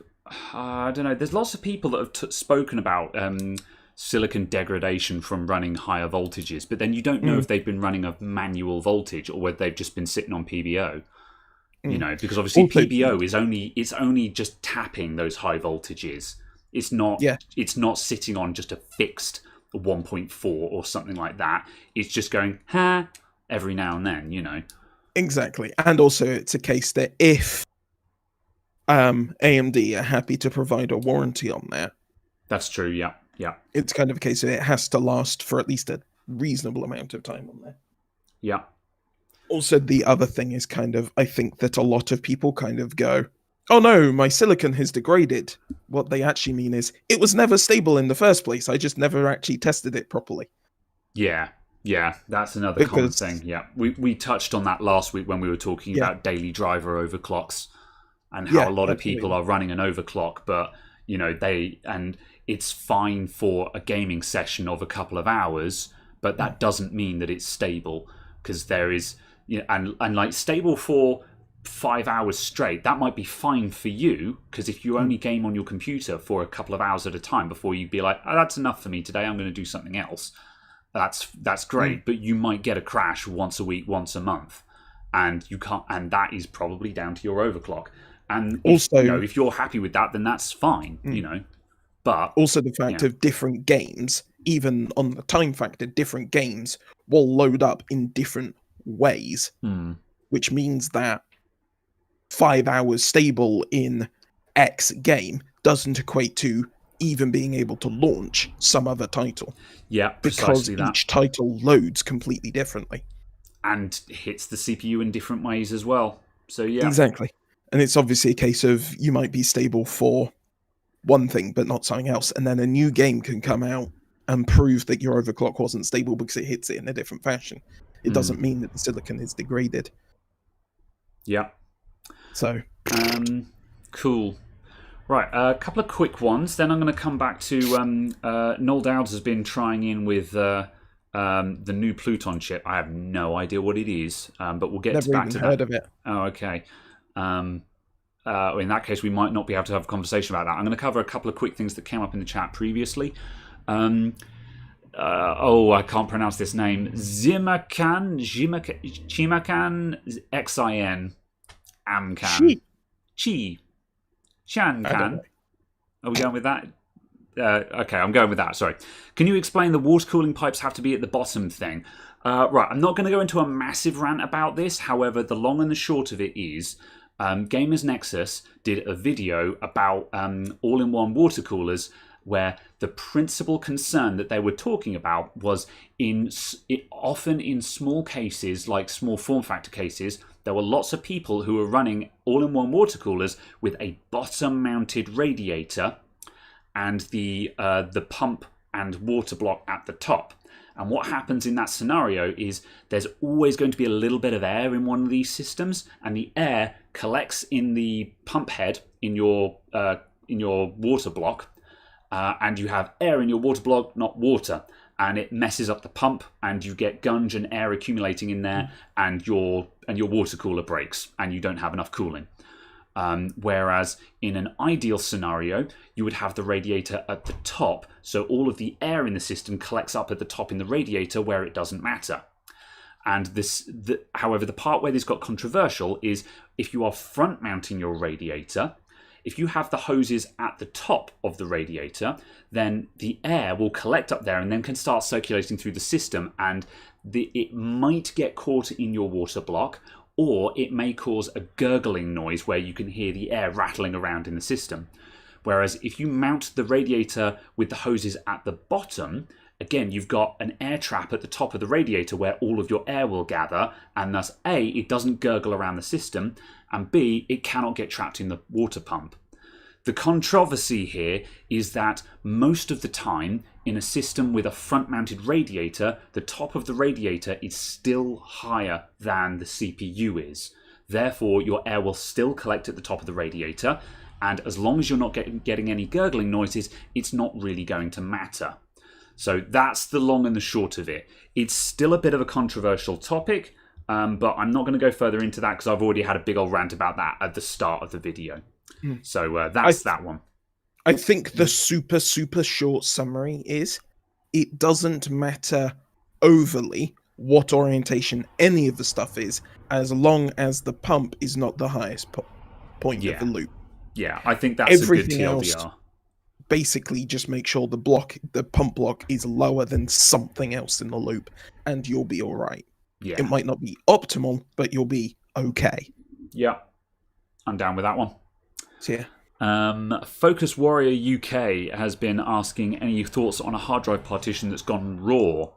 I don't know. There's lots of people that have spoken about silicon degradation from running higher voltages, but then you don't know if they've been running a manual voltage or whether they've just been sitting on PBO. Because obviously PBO is only just tapping those high voltages. It's not sitting on just a fixed 1.4 or something like that. It's just going every now and then. Exactly, and also it's a case that if AMD are happy to provide a warranty on that. That's true, yeah. It's kind of a case that it has to last for at least a reasonable amount of time on there. Yeah. Also, the other thing is I think that a lot of people kind of go, oh no, my silicon has degraded. What they actually mean is, it was never stable in the first place. I just never actually tested it properly. Yeah, that's another common thing. Yeah, we touched on that last week when we were talking about daily driver overclocks and how a lot of people are running an overclock, but it's fine for a gaming session of a couple of hours, but that doesn't mean that it's stable, because there is, and like stable for 5 hours straight, that might be fine for you, because if you only game on your computer for a couple of hours at a time before you be like, that's enough for me today, I'm going to do something else, that's great. But you might get a crash once a week, once a month, and you can't, and that is probably down to your overclock. And also, if you're happy with that, then that's fine, But also the fact of different games, even on the time factor, different games will load up in different ways, which means that 5 hours stable in X game doesn't equate to even being able to launch some other title. Yeah, because each title loads completely differently. And hits the CPU in different ways as well. So yeah. Exactly. And it's obviously a case of you might be stable for one thing but not something else, and then a new game can come out and prove that your overclock wasn't stable because it hits it in a different fashion. It doesn't mean that the silicon is degraded. Yeah. So cool. Right, a couple of quick ones. Then I'm going to come back to Noel Dowds has been trying in with the new Pluton chip. I have no idea what it is, but we'll get back to that. Never even heard of it. Oh, okay. In that case, we might not be able to have a conversation about that. I'm going to cover a couple of quick things that came up in the chat previously. I can't pronounce this name. Chimacan Xin Amcan Chi Chancan. Are we going with that? Okay, I'm going with that. Sorry. Can you explain the water cooling pipes have to be at the bottom thing? Right, I'm not going to go into a massive rant about this. However, the long and the short of it is, Gamers Nexus did a video about all-in-one water coolers, where the principal concern that they were talking about was often in small cases, like small form factor cases, there were lots of people who were running all-in-one water coolers with a bottom-mounted radiator, and the pump and water block at the top. And what happens in that scenario is there's always going to be a little bit of air in one of these systems, and the air collects in the pump head in your water block, and you have air in your water block, not water, and it messes up the pump, and you get gunge and air accumulating in there, and your water cooler breaks, and you don't have enough cooling. Whereas in an ideal scenario, you would have the radiator at the top, so all of the air in the system collects up at the top in the radiator where it doesn't matter. And however, the part where this got controversial is if you are front mounting your radiator, if you have the hoses at the top of the radiator, then the air will collect up there and then can start circulating through the system, and it might get caught in your water block, or it may cause a gurgling noise where you can hear the air rattling around in the system. Whereas if you mount the radiator with the hoses at the bottom, again, you've got an air trap at the top of the radiator where all of your air will gather, and thus A, it doesn't gurgle around the system, and B, it cannot get trapped in the water pump. The controversy here is that most of the time, in a system with a front-mounted radiator, the top of the radiator is still higher than the CPU is. Therefore, your air will still collect at the top of the radiator, and as long as you're not getting any gurgling noises, it's not really going to matter. So that's the long and the short of it. It's still a bit of a controversial topic, but I'm not going to go further into that because I've already had a big old rant about that at the start of the video. So that's that one. I think the super short summary is it doesn't matter overly what orientation any of the stuff is, as long as the pump is not the highest point of the loop. Yeah, I think that's Everything a good TLDR. Else, basically, just make sure the pump block is lower than something else in the loop, and you'll be all right. Yeah. It might not be optimal, but you'll be okay. Yeah, I'm down with that one. So, yeah. Focus Warrior UK has been asking any thoughts on a hard drive partition that's gone raw.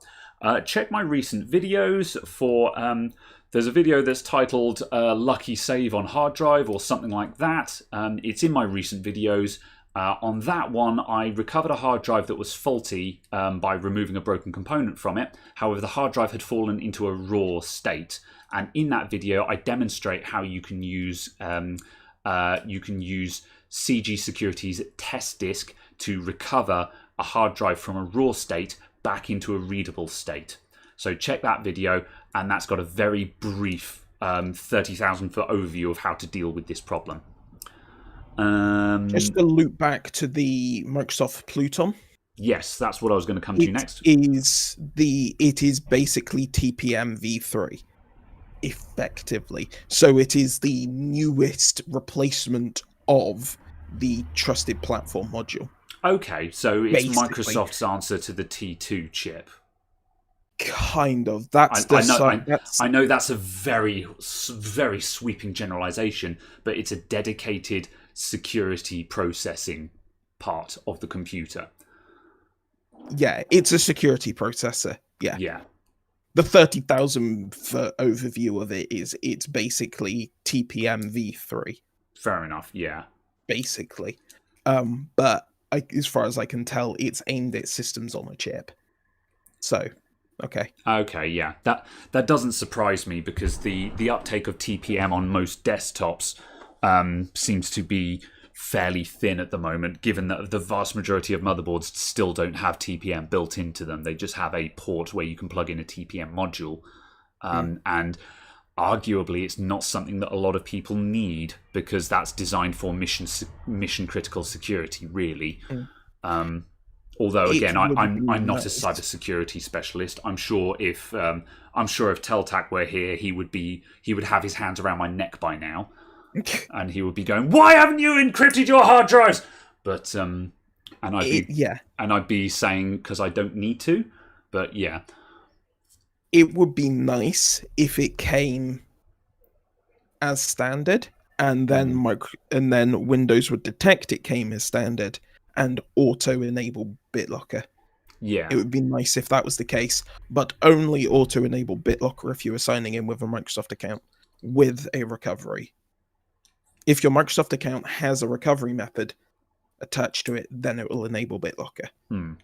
Check my recent videos for... there's a video that's titled Lucky Save on Hard Drive or something like that. It's in my recent videos. On that one, I recovered a hard drive that was faulty by removing a broken component from it. However, the hard drive had fallen into a raw state. And in that video, I demonstrate how you can use CG Security's test disk to recover a hard drive from a raw state back into a readable state. So check that video, and that's got a very brief 30,000 foot overview of how to deal with this problem. Just to loop back to the Microsoft Pluton. Yes, that's what I was going to come to next. It is basically TPM v3, effectively. So it is the newest replacement of the Trusted Platform module. Okay, so it's Basically. Microsoft's answer to the T2 chip. Kind of. That's I know that's a very, very sweeping generalization, but it's a dedicated security processing part of the computer. Yeah, it's a security processor. Yeah. Yeah. The 30,000 foot overview of it is it's basically TPM v3. Fair enough. Yeah. Basically. But as far as I can tell, it's aimed at systems on a chip. So, okay. Okay, yeah. That doesn't surprise me because the uptake of TPM on most desktops seems to be fairly thin at the moment, given that the vast majority of motherboards still don't have TPM built into them. They just have a port where you can plug in a TPM module. And arguably, it's not something that a lot of people need because that's designed for mission critical security, really. Although again, I'm not a cybersecurity specialist. I'm sure if Teltac were here, he would have his hands around my neck by now, and he would be going, "Why haven't you encrypted your hard drives?" But and I'd be saying because I don't need to. But yeah. It would be nice if it came as standard, and then Windows would detect it came as standard and auto-enable BitLocker. Yeah, it would be nice if that was the case, but only auto-enable BitLocker if you were signing in with a Microsoft account with a recovery. If your Microsoft account has a recovery method, attached to it, then it will enable BitLocker. And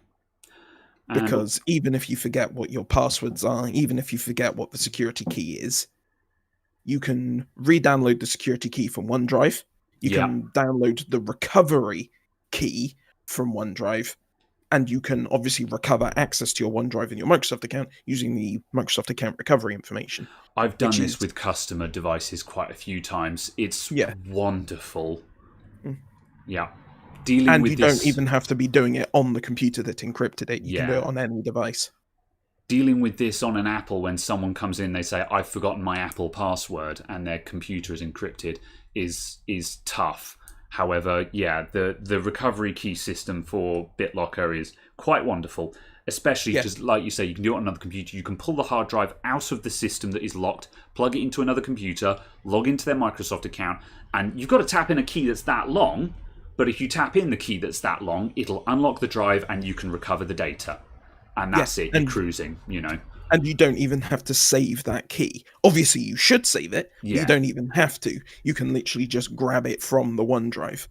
Because even if you forget what your passwords are, even if you forget what the security key is, you can re-download the security key from OneDrive. You can download the recovery key from OneDrive, and you can obviously recover access to your OneDrive and your Microsoft account using the Microsoft account recovery information. I've done this with customer devices quite a few times. It's wonderful. Yeah. And you don't even have to be doing it on the computer that encrypted it. You can do it on any device. Dealing with this on an Apple, when someone comes in, they say, I've forgotten my Apple password, and their computer is encrypted, is tough. However, the recovery key system for BitLocker is quite wonderful, especially just like you say, you can do it on another computer. You can pull the hard drive out of the system that is locked, plug it into another computer, log into their Microsoft account, and you've got to tap in a key that's that long, but if you tap in the key that's that long, it'll unlock the drive and you can recover the data. And that's it, you're cruising, you know. And you don't even have to save that key. Obviously, you should save it, but you don't even have to. You can literally just grab it from the OneDrive.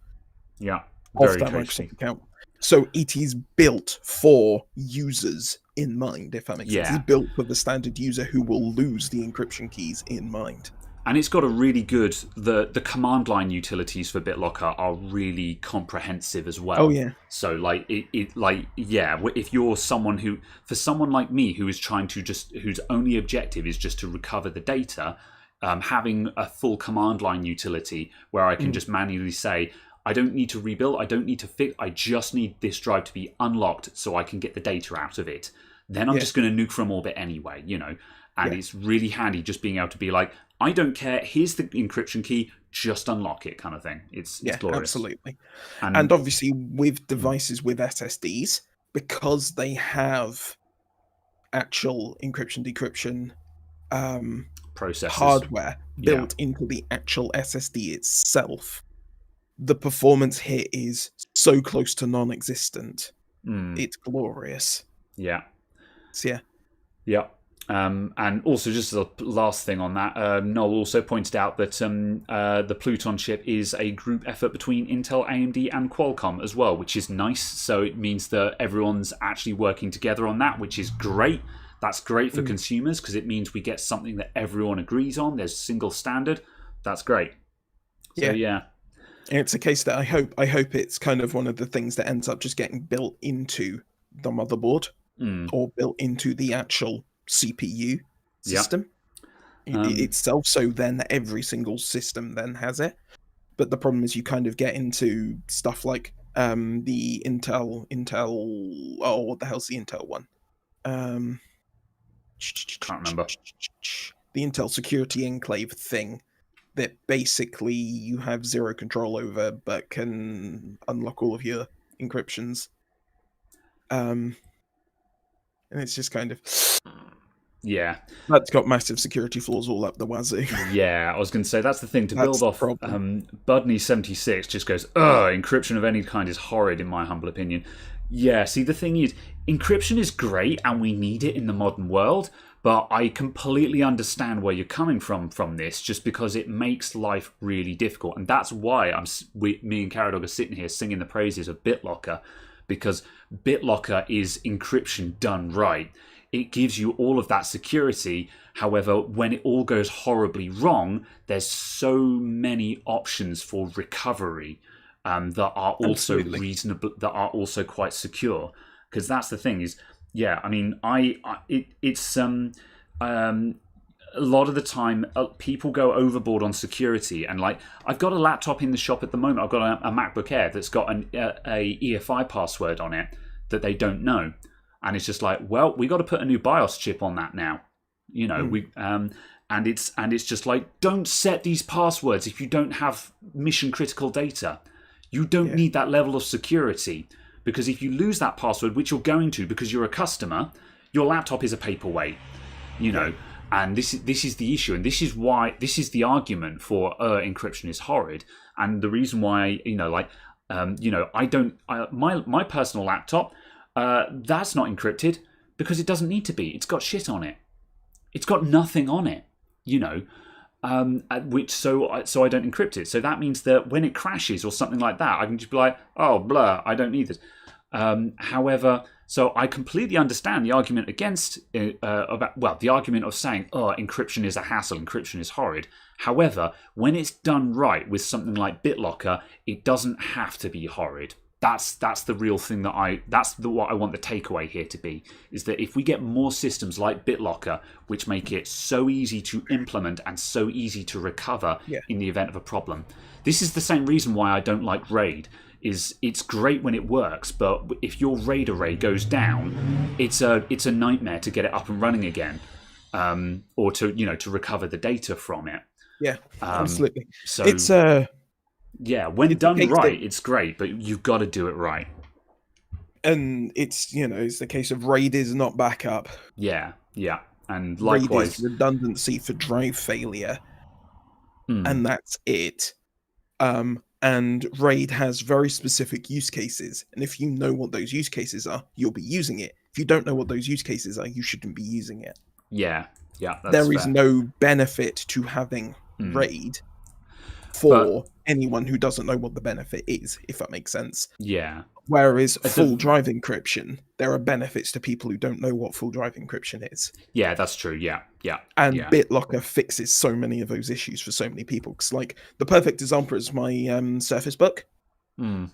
Yeah, off that Microsoft account. So it is built for users in mind, if that makes sense. It's built for the standard user who will lose the encryption keys in mind. And it's got a really good... The command line utilities for BitLocker are really comprehensive as well. Oh, yeah. So, like, if you're someone who... For someone like me who is trying to just... Whose only objective is just to recover the data, having a full command line utility where I can just manually say, I don't need to rebuild, I don't need to fix... I just need this drive to be unlocked so I can get the data out of it. Then I'm just going to nuke from orbit anyway, you know. And it's really handy just being able to be like, I don't care, here's the encryption key, just unlock it kind of thing. It's glorious. Absolutely. And obviously with devices with SSDs, because they have actual encryption, decryption processors, hardware built into the actual SSD itself, the performance here is so close to non-existent. It's glorious. Yeah. So, yeah. And also, just the last thing on that, Noel also pointed out that the Pluton chip is a group effort between Intel, AMD, and Qualcomm as well, which is nice. So it means that everyone's actually working together on that, which is great. That's great for consumers because it means we get something that everyone agrees on. There's a single standard. That's great. So, yeah. It's a case that I hope it's kind of one of the things that ends up just getting built into the motherboard or built into the actual CPU system itself, so then every single system then has it. But the problem is you kind of get into stuff like the Intel what the hell's the Intel one? Can't remember. The Intel Security Enclave thing that basically you have zero control over but can unlock all of your encryptions. And it's just kind of... Yeah. That's got massive security flaws all up the wazoo. Yeah, I was going to say, that's the thing. To build off Budney76 just goes, encryption of any kind is horrid, in my humble opinion. Yeah, see, the thing is, encryption is great and we need it in the modern world, but I completely understand where you're coming from this, just because it makes life really difficult. And that's why me and Caradog are sitting here singing the praises of BitLocker, because BitLocker is encryption done right. It gives you all of that security. However, when it all goes horribly wrong, there's so many options for recovery that are also reasonable, that are also quite secure. Because that's the thing is, I mean, it's a lot of the time people go overboard on security, and like I've got a laptop in the shop at the moment. I've got a MacBook Air that's got a EFI password on it that they don't know. And it's just like, well, we got to put a new BIOS chip on that now, you know. And it's just like, don't set these passwords if you don't have mission critical data. You don't need that level of security, because if you lose that password, which you're going to because you're a customer, your laptop is a paperweight, you know. And this is the issue, and this is why the argument for encryption is horrid, and the reason why, you know, like my personal laptop. That's not encrypted because it doesn't need to be. It's got shit on it. It's got nothing on it, you know. which so I don't encrypt it. So that means that when it crashes or something like that, I can just be like, oh, blur, I don't need this. However, so I completely understand the argument against the argument of saying, oh, encryption is a hassle, encryption is horrid. However, when it's done right with something like BitLocker, it doesn't have to be horrid. That's the real thing what I want the takeaway here to be, is that if we get more systems like BitLocker, which make it so easy to implement and so easy to recover in the event of a problem. This is the same reason why I don't like RAID. It's great when it works, but if your RAID array goes down, it's a nightmare to get it up and running again, or to recover the data from it. Yeah, absolutely. So it's when done right, it's great, but you've got to do it right. And it's the case of RAID is not backup. Yeah, and likewise, RAID is redundancy for drive failure, and that's it. And RAID has very specific use cases, and if you know what those use cases are, you'll be using it. If you don't know what those use cases are, you shouldn't be using it. Yeah, there is no benefit to having RAID for anyone who doesn't know what the benefit is, if that makes sense. Yeah. Whereas full drive encryption, there are benefits to people who don't know what full drive encryption is. Yeah, that's true. Yeah. And BitLocker fixes so many of those issues for so many people. Because, like, the perfect example is my Surface Book.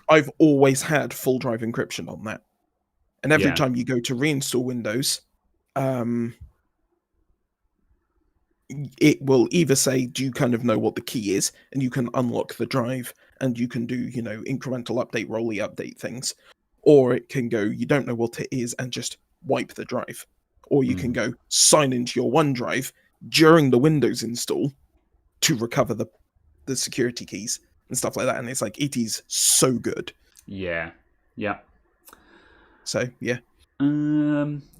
I've always had full drive encryption on that. And every time you go to reinstall Windows, it will either say, do you kind of know what the key is? And you can unlock the drive and you can do, incremental update, rolly update things. Or it can go, you don't know what it is, and just wipe the drive. Or you can go sign into your OneDrive during the Windows install to recover the security keys and stuff like that. And it's like, it is so good. Yeah. So, yeah.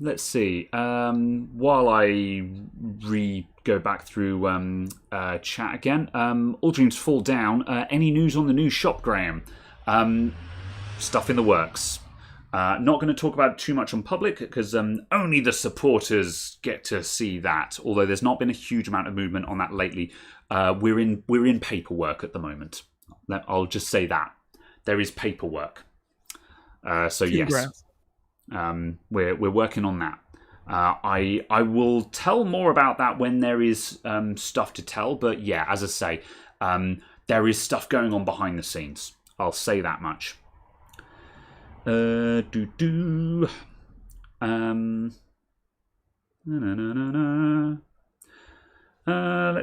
Let's see. While I go back through chat again, All Dreams Fall Down. Any news on the new shop, Graham? Stuff in the works. Not going to talk about it too much on public because only the supporters get to see that. Although there's not been a huge amount of movement on that lately. We're in paperwork at the moment. I'll just say that there is paperwork. So yes. We're working on that. I will tell more about that when there is stuff to tell. But yeah, as I say, there is stuff going on behind the scenes. I'll say that much. Let's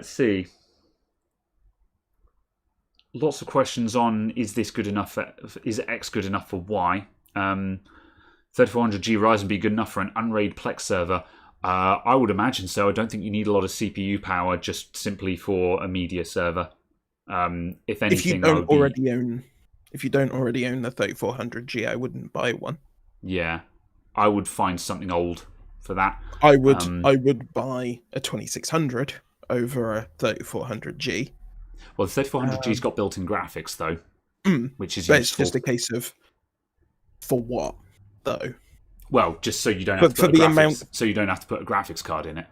see. Lots of questions on is this good enough? Is X good enough for Y? 3400G Ryzen be good enough for an Unraid Plex server? I would imagine so. I don't think you need a lot of CPU power just simply for a media server. If anything, if you don't already own the 3400G, I wouldn't buy one. Yeah, I would find something old for that. I would buy a 2600 over a 3400G. Well, the 3400G's got built-in graphics though, which is but useful. It's just a case of for what though. Well, just so you don't have to put a graphics card in it.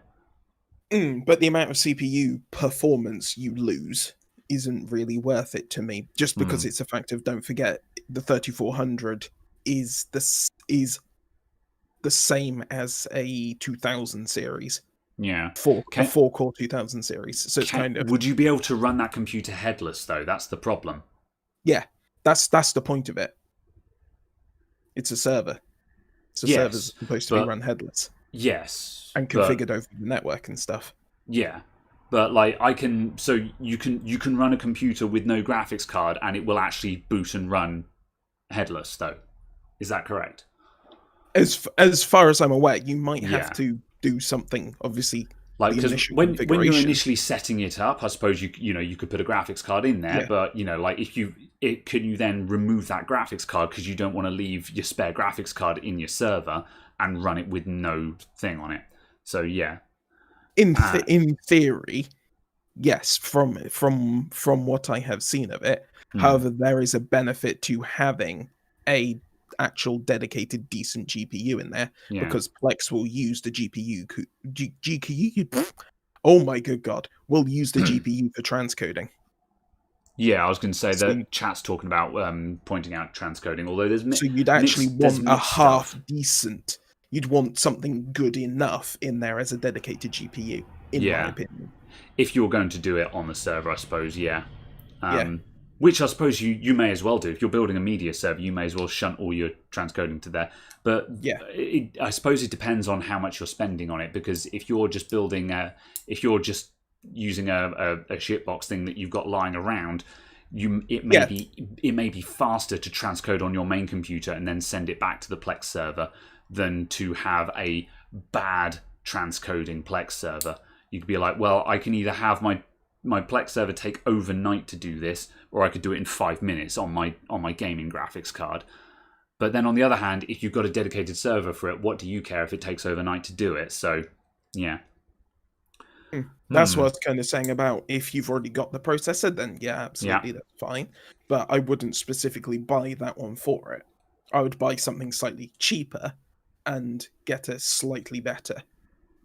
But the amount of CPU performance you lose isn't really worth it to me. Just because it's a fact of, don't forget, the 3400 is the same as a 2000 series. Yeah, a 4-core 2000 series. So it's kind of. Would you be able to run that computer headless though? That's the problem. Yeah, that's the point of it. It's a server. So server's supposed to be run headless. Yes. And configured over the network and stuff. Yeah. But like you can run a computer with no graphics card and it will actually boot and run headless though. Is that correct? As far as I'm aware, you might have to do something, obviously. Like, because when you're initially setting it up, I suppose you could put a graphics card in there, but like can you then remove that graphics card because you don't want to leave your spare graphics card in your server and run it with no thing on it? So yeah, in theory, yes. From what I have seen of it, however, there is a benefit to having a actual dedicated decent GPU in there because Plex will use the GPU oh my good god, we'll use the GPU for transcoding. Yeah, I was going to say So, that chat's talking about pointing out transcoding, although there's so you'd actually there's want a mixed half stuff. decent. You'd want something good enough in there as a dedicated GPU, in my Yeah, opinion. if you're going to do it on the server, I suppose. Yeah. Yeah. Which I suppose you may as well do. If you're building a media server, you may as well shunt all your transcoding to there. But Yeah. I suppose it depends on how much you're spending on it. Because if you're just building if you're just using a shitbox thing that you've got lying around, it may be faster to transcode on your main computer and then send it back to the Plex server than to have a bad transcoding Plex server. You could be like, well, I can either have my Plex server take overnight to do this, or I could do it in 5 minutes on my gaming graphics card. But then on the other hand, if you've got a dedicated server for it, what do you care if it takes overnight to do it? So, yeah. That's what I was kind of saying about if you've already got the processor, then yeah, absolutely, that's fine. But I wouldn't specifically buy that one for it. I would buy something slightly cheaper and get a slightly better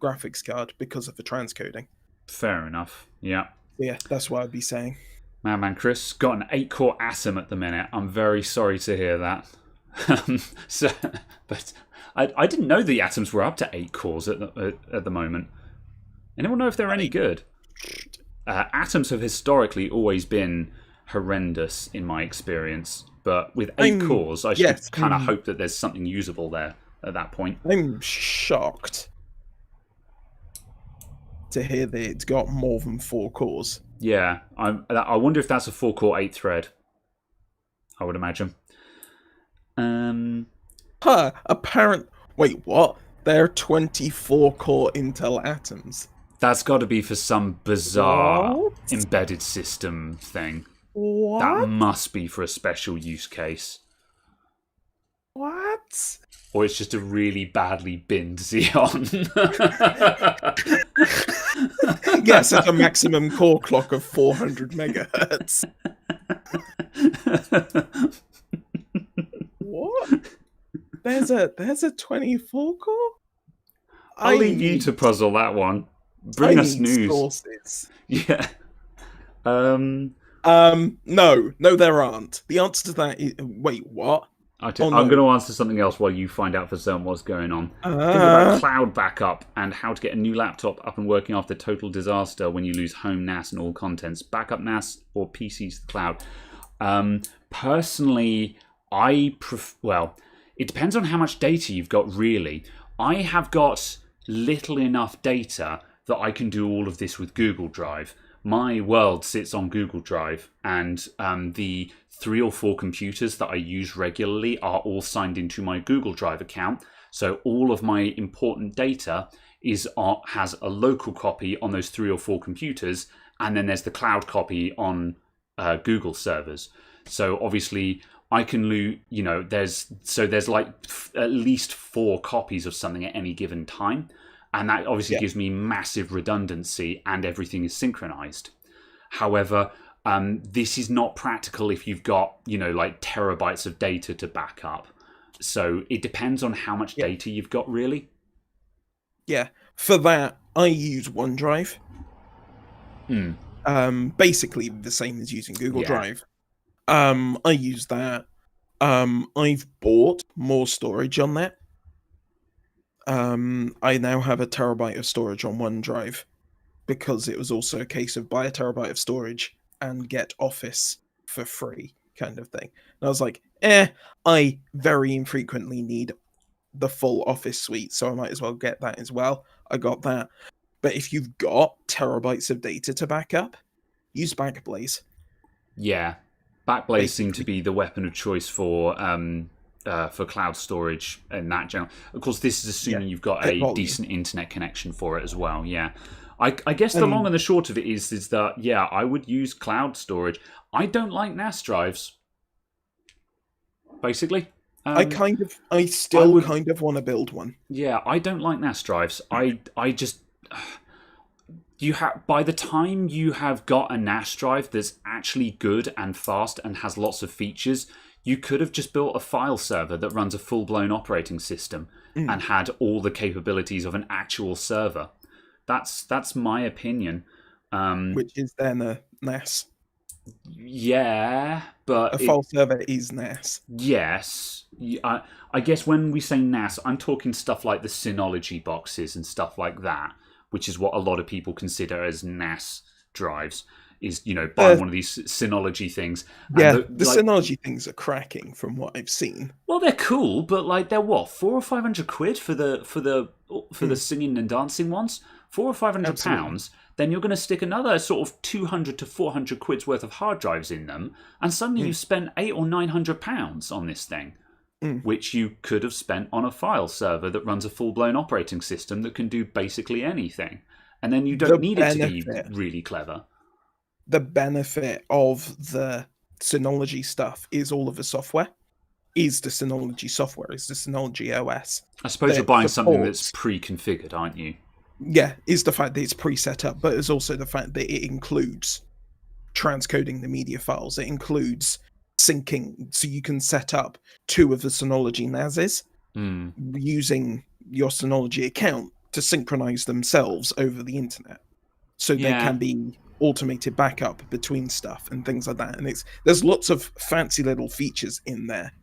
graphics card because of the transcoding. Fair enough. Yeah. Yeah, that's what I'd be saying. Man, Chris got an 8-core Atom at the minute. I'm very sorry to hear that. But I didn't know the Atoms were up to 8 cores at the moment. Anyone know if they're any good? Atoms have historically always been horrendous in my experience, but with 8 cores, I should kind of hope that there's something usable there at that point. I'm shocked to hear that it's got more than 4 cores. Yeah, I wonder if that's a 4-core 8-thread. I would imagine. Wait, what? They're 24-core Intel Atoms. That's got to be for some bizarre embedded system thing. What? That must be for a special use case. What? Or it's just a really badly binned Xeon. Yes, at a maximum core clock of 400 megahertz. What? There's a 24 core? I'll leave you to puzzle that one. Bring us news. Sources. Yeah. No, there aren't. The answer to that is wait, what? I'm going to answer something else while you find out for certain what's going on. Think about cloud backup and how to get a new laptop up and working after total disaster when you lose home NAS and all contents. Backup NAS or PCs to the cloud. Personally, well, it depends on how much data you've got, really. I have got little enough data that I can do all of this with Google Drive. My world sits on Google Drive, and the 3 or 4 computers that I use regularly are all signed into my Google Drive account. So all of my important data has a local copy on those 3 or 4 computers, and then there's the cloud copy on Google servers. So obviously I can there's like at least 4 copies of something at any given time. And that obviously gives me massive redundancy and everything is synchronized. However, this is not practical if you've got, like terabytes of data to back up. So it depends on how much data you've got, really. Yeah. For that, I use OneDrive. Basically the same as using Google Drive. I use that. I've bought more storage on that. I now have a terabyte of storage on OneDrive because it was also a case of buy a terabyte of storage and get Office for free kind of thing. And I was like, I very infrequently need the full Office suite, so I might as well get that as well. I got that. But if you've got terabytes of data to back up, use Backblaze. Yeah. Backblaze seemed to be the weapon of choice for cloud storage and that general. Of course, this is assuming you've got a decent internet connection for it as well. Yeah, I guess the long and the short of it is that I would use cloud storage. I don't like NAS drives. Basically, I still kind of want to build one. Yeah, I don't like NAS drives. I just by the time you have got a NAS drive that's actually good and fast and has lots of features, you could have just built a file server that runs a full-blown operating system and had all the capabilities of an actual server. That's my opinion. which is then a NAS. Yeah, but A file server is NAS. yes. I guess when we say NAS, I'm talking stuff like the Synology boxes and stuff like that, which is what a lot of people consider as NAS drives. Is buying one of these Synology things. Yeah, And the Synology things are cracking from what I've seen. Well, they're cool, but like they're what, 400 or 500 quid for the singing and dancing ones, £400 or £500. Then you're going to stick another sort of 200 to 400 quid's worth of hard drives in them, and suddenly you've spent £800 or £900 on this thing, which you could have spent on a file server that runs a full-blown operating system that can do basically anything, and then you don't need it to be really clever. The benefit of the Synology stuff is all of the software. Is the Synology software, is the Synology OS. I suppose you're buying something that's pre-configured, aren't you? Yeah, is the fact that it's pre-set up, but it's also the fact that it includes transcoding the media files. It includes syncing, so you can set up 2 of the Synology NASes using your Synology account to synchronize themselves over the internet. So there can be automated backup between stuff and things like that. And there's lots of fancy little features in there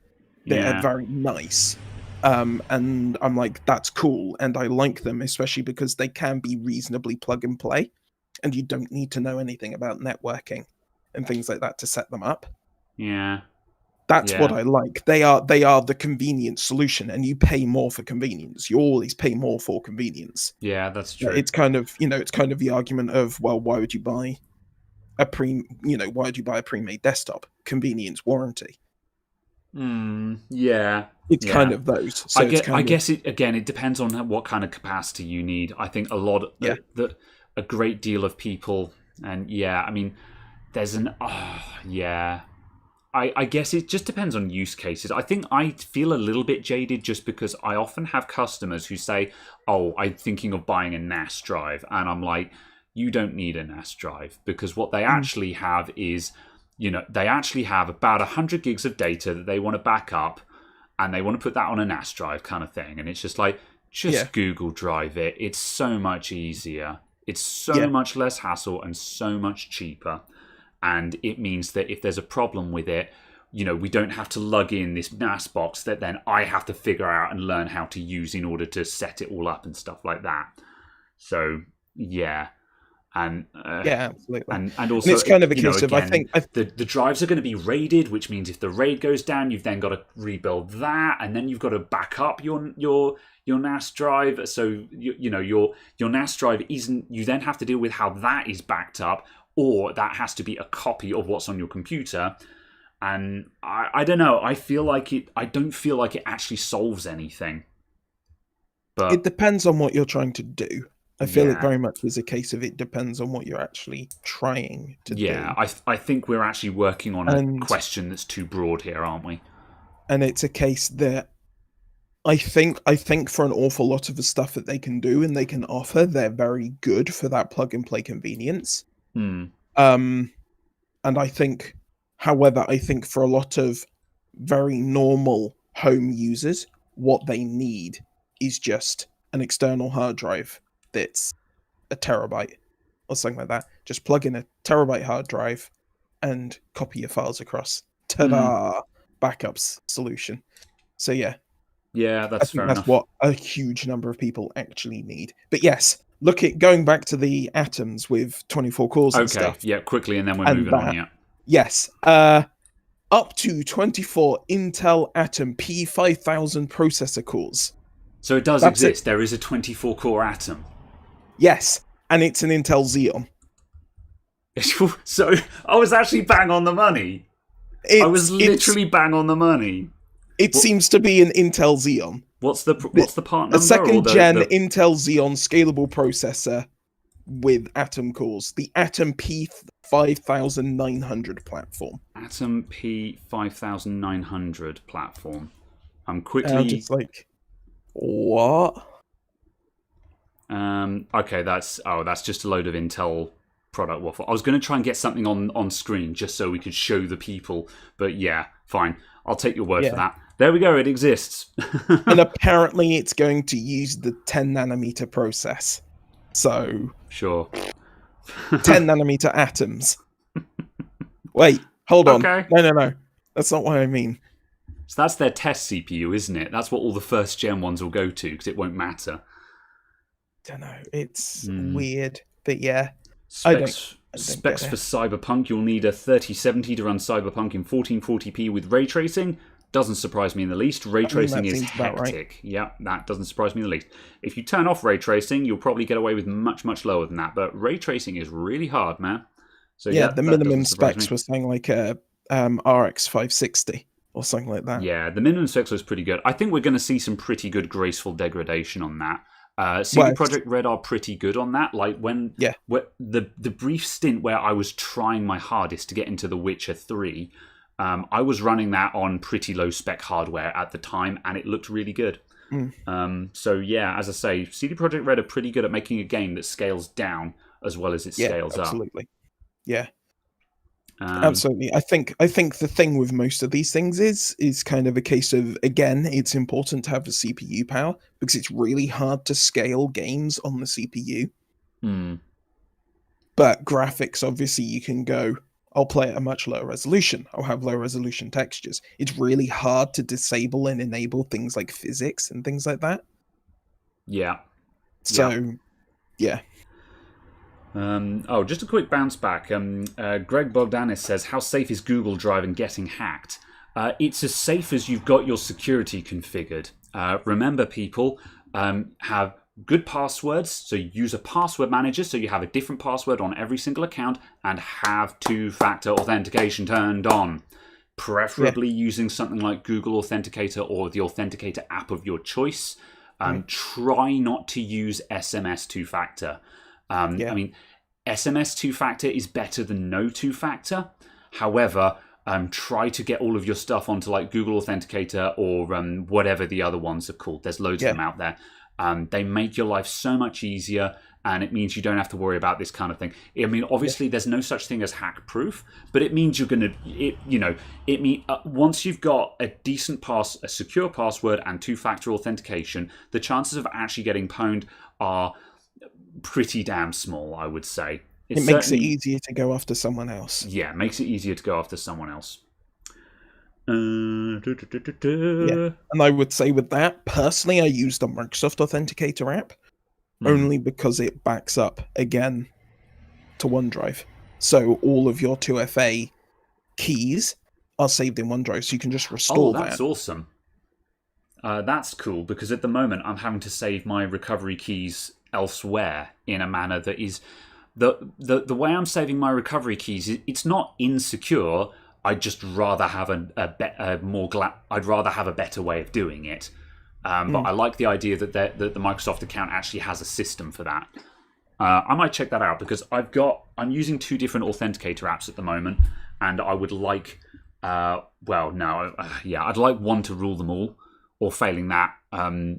that are very nice. And I'm like, that's cool. And I like them, especially because they can be reasonably plug and play. And you don't need to know anything about networking and things like that to set them up. Yeah. That's what I like. They are the convenient solution, and you pay more for convenience. You always pay more for convenience. Yeah, that's true. It's kind of the argument of, well, why would you buy a pre-made desktop? Convenience, warranty. Yeah. It's kind of those. So I guess it depends on what kind of capacity you need. I think a great deal of people, and I mean, there's I guess it just depends on use cases. I think I feel a little bit jaded just because I often have customers who say, oh, I'm thinking of buying a NAS drive. And I'm like, you don't need a NAS drive, because what they actually have is, they actually have about 100 gigs of data that they want to back up, and they want to put that on a NAS drive kind of thing. And it's just like, Google Drive it. It's so much easier. It's so much less hassle and so much cheaper. And it means that if there's a problem with it, we don't have to lug in this NAS box that then I have to figure out and learn how to use in order to set it all up and stuff like that. So, and absolutely. And also, and it's kind of a case of, I think the drives are going to be raided, which means if the raid goes down, you've then got to rebuild that, and then you've got to back up your NAS drive. So your NAS drive isn't. You then have to deal with how that is backed up, or that has to be a copy of what's on your computer. And I don't know. I don't feel like it actually solves anything. But it depends on what you're trying to do. I feel it very much is a case of it depends on what you're actually trying to do. Yeah, I think we're actually working on a question that's too broad here, aren't we? And it's a case that I think for an awful lot of the stuff that they can do and they can offer, they're very good for that plug and play convenience. And I think, however, for a lot of very normal home users, what they need is just an external hard drive that's a terabyte or something like that. Just plug in a terabyte hard drive and copy your files across. Ta-da! Backups solution. So that's fair enough. That's what a huge number of people actually need. But yes, look at going back to the Atoms with 24 cores and stuff. Okay, quickly, and then we're moving on, Yes. Up to 24 Intel Atom P5000 processor cores. So it does exist. There is a 24-core Atom. Yes, and it's an Intel Xeon. So I was actually bang on the money. I was literally bang on the money. It seems to be an Intel Xeon. What's the part number? A second-gen Intel Xeon scalable processor with Atom cores. The Atom P5900 platform. Atom P5900 platform. I'm quickly... just like, what? Okay, that's just a load of Intel product waffle. I was going to try and get something on screen just so we could show the people, but fine. I'll take your word for that. There we go, it exists. And apparently it's going to use the 10 nanometer process. So Sure. 10 nanometer atoms. Wait, hold on. Okay. No. That's not what I mean. So that's their test CPU, isn't it? That's what all the first gen ones will go to because it won't matter. Don't know. It's weird, but yeah. Specs get for it. Cyberpunk, you'll need a 3070 to run Cyberpunk in 1440p with ray tracing. Doesn't surprise me in the least. Ray tracing is seems about right. hectic. Yeah, that doesn't surprise me in the least. If you turn off ray tracing, you'll probably get away with much, much lower than that. But ray tracing is really hard, man. So Yeah, the that minimum doesn't surprise specs me. were saying like a RX 560 or something like that. Yeah, the minimum specs was pretty good. I think we're going to see some pretty good graceful degradation on that. CD Projekt Red are pretty good on that. Like when the brief stint where I was trying my hardest to get into The Witcher 3, I was running that on pretty low spec hardware at the time, and it looked really good. So yeah, as I say, CD Projekt Red are pretty good at making a game that scales down as well as it scales absolutely. Yeah. up. Absolutely. I think the thing with most of these things is kind of a case of, again, it's important to have the CPU power because it's really hard to scale games on the CPU. But graphics, obviously, you can go, I'll play at a much lower resolution. I'll have low resolution textures. It's really hard to disable and enable things like physics and things like that. Yeah. So, yeah. Just a quick bounce back. Greg Bogdanis says, how safe is Google Drive and getting hacked? It's as safe as you've got your security configured. Remember, people, have good passwords. So you use a password manager, so you have a different password on every single account, and have two-factor authentication turned on. Preferably using something like Google Authenticator or the Authenticator app of your choice. Try not to use SMS two-factor. I mean, SMS two-factor is better than no two-factor. However, try to get all of your stuff onto like Google Authenticator or whatever the other ones are called. There's loads of them out there. They make your life so much easier, and it means you don't have to worry about this kind of thing. I mean, obviously, there's no such thing as hack-proof, but it means you're going to, once you've got a decent a secure password and two-factor authentication, the chances of actually getting pwned are pretty damn small, I would say. It makes it easier to go after someone else. Yeah, it makes it easier to go after someone else. And I would say with that, personally, I use the Microsoft Authenticator app only because it backs up, again, to OneDrive. So all of your 2FA keys are saved in OneDrive, so you can just restore that. Oh, that's awesome. That's cool, because at the moment, I'm having to save my recovery keys elsewhere in a manner that is the way I'm saving my recovery keys. It's not insecure. I'd just rather have I'd rather have a better way of doing it. But I like the idea that the Microsoft account actually has a system for that. I might check that out because I'm using two different authenticator apps at the moment, and I would like I'd like one to rule them all. Or failing that,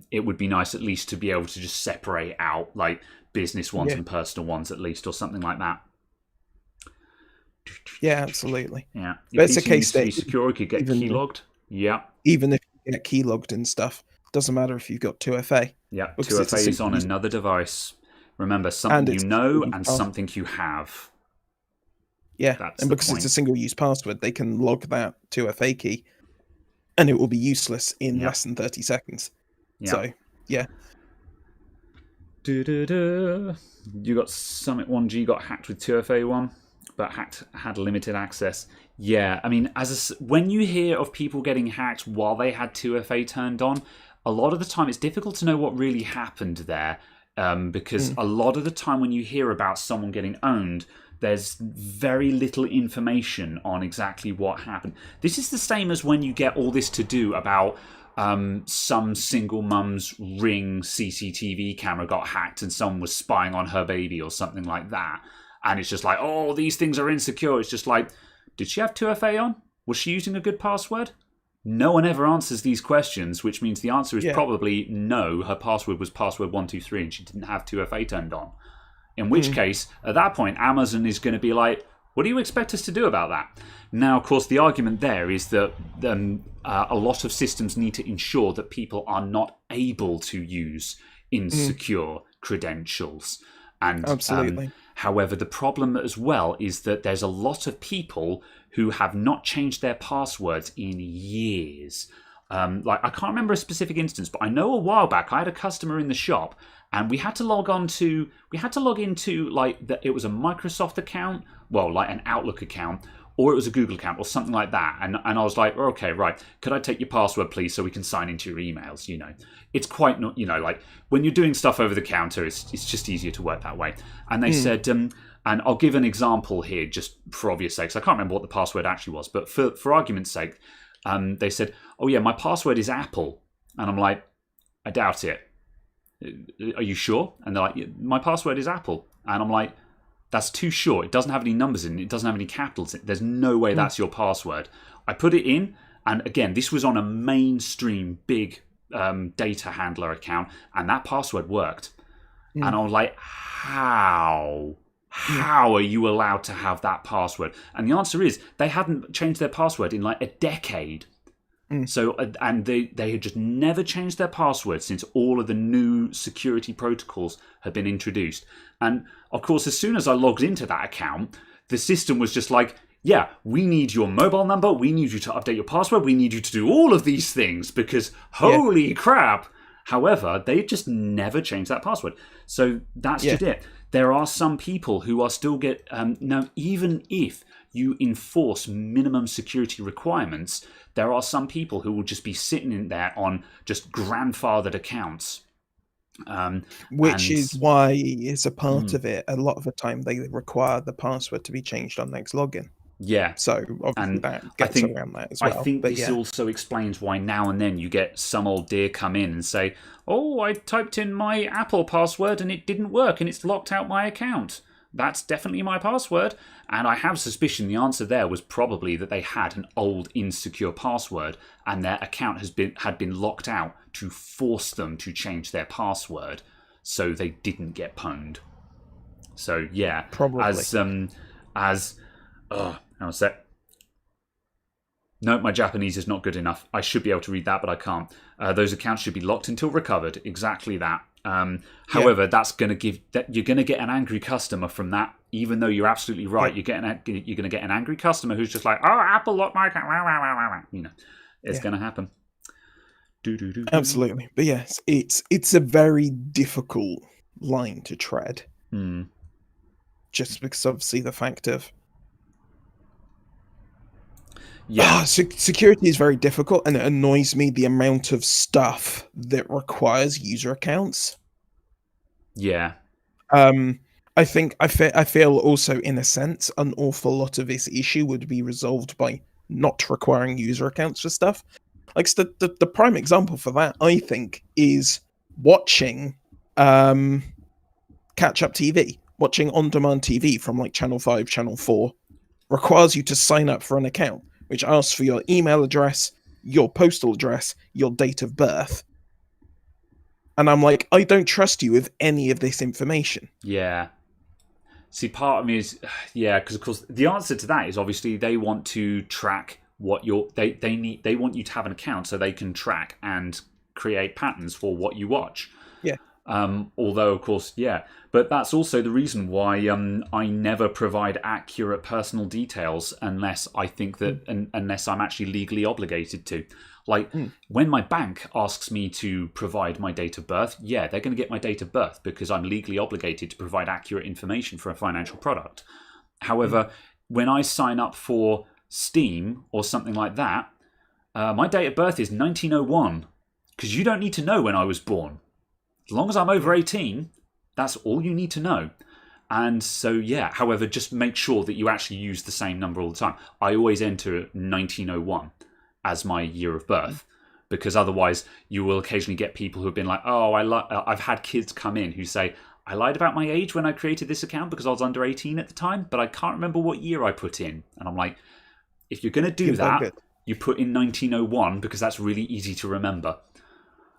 it would be nice at least to be able to just separate out like business ones and personal ones at least, or something like that. Yeah, absolutely. Yeah, but it's a case that secure, you could get keylogged. Yeah, even if you get keylogged and stuff, doesn't matter if you've got 2FA. Yeah, 2FA is on another device. Remember, something you know and something you have. Yeah, and because it's a single-use password, they can log that 2FA key. And it will be useless in less than 30 seconds. Yeah. So, yeah. You got Summit 1G got hacked with 2FA1, but had limited access. Yeah, I mean, when you hear of people getting hacked while they had 2FA turned on, a lot of the time it's difficult to know what really happened there. Because a lot of the time when you hear about someone getting owned, there's very little information on exactly what happened. This is the same as when you get all this to do about some single mum's Ring CCTV camera got hacked and someone was spying on her baby or something like that. And it's just like, oh, these things are insecure. It's just like, did she have 2FA on? Was she using a good password? No one ever answers these questions, which means the answer is probably no. Her password was password 123 and she didn't have 2FA turned on. In which case, at that point, Amazon is going to be like, what do you expect us to do about that? Now, of course, the argument there is that a lot of systems need to ensure that people are not able to use insecure credentials. And Absolutely. however, the problem as well is that there's a lot of people who have not changed their passwords in years. Like, I can't remember a specific instance, but I know a while back I had a customer in the shop, and we had to log into like it was a Microsoft account, well, like an Outlook account, or it was a Google account or something like that. And I was like, okay, right, could I take your password, please, so we can sign into your emails? You know, it's quite not, you know, like when you're doing stuff over the counter, it's just easier to work that way. And they said, and I'll give an example here just for obvious sakes. I can't remember what the password actually was, but for argument's sake, they said, oh yeah, my password is Apple. And I'm like, I doubt it. Are you sure? And they're like, yeah, my password is Apple. And I'm like, that's too short. It doesn't have any numbers in it. It doesn't have any capitals in it. There's no way that's your password. I put it in, and again, this was on a mainstream big data handler account, and that password worked. And I was like, how? How are you allowed to have that password? And the answer is they hadn't changed their password in like a decade. So, and they had just never changed their password since all of the new security protocols had been introduced. And of course, as soon as I logged into that account, the system was just like, yeah, we need your mobile number. We need you to update your password. We need you to do all of these things because holy crap. However, they just never changed that password. So that's just it. There are some people who are still now, even if you enforce minimum security requirements, there are some people who will just be sitting in there on just grandfathered accounts. Which is why, as a part of it, a lot of the time they require the password to be changed on next login. Yeah. So obviously that gets around that as well. I think this also explains why now and then you get some old dear come in and say, oh, I typed in my Apple password and it didn't work and it's locked out my account. That's definitely my password. And I have suspicion the answer there was probably that they had an old insecure password and their account had been locked out to force them to change their password so they didn't get pwned. So yeah, probably. Hang on a sec. No, my Japanese is not good enough. I should be able to read that, but I can't. Those accounts should be locked until recovered. Exactly that. However, that's going to give that you're going to get an angry customer from that. Even though you're absolutely right, you're going to get an angry customer who's just like, "Oh, Apple locked my account." You know, it's going to happen. Absolutely, but yes, it's a very difficult line to tread. Just because obviously the fact of security is very difficult, and it annoys me the amount of stuff that requires user accounts. Yeah. I think I feel also, in a sense, an awful lot of this issue would be resolved by not requiring user accounts for stuff. Like the prime example for that, I think, is watching catch-up TV, watching on-demand TV from like Channel 5, Channel 4, requires you to sign up for an account, which asks for your email address, your postal address, your date of birth. And I'm like, I don't trust you with any of this information. Yeah. See, part of me is, because of course the answer to that is obviously they want to track what they want you to have an account so they can track and create patterns for what you watch. Yeah. Although, of course, but that's also the reason why I never provide accurate personal details unless I think that, unless I'm actually legally obligated to. Like, when my bank asks me to provide my date of birth, they're going to get my date of birth because I'm legally obligated to provide accurate information for a financial product. However, when I sign up for Steam or something like that, my date of birth is 1901 because you don't need to know when I was born. As long as I'm over 18, that's all you need to know. And so, however, just make sure that you actually use the same number all the time. I always enter 1901 as my year of birth, because otherwise you will occasionally get people who have been like, oh, I've had kids come in who say, I lied about my age when I created this account because I was under 18 at the time, but I can't remember what year I put in. And I'm like, if you're going to do that, you put in 1901 because that's really easy to remember.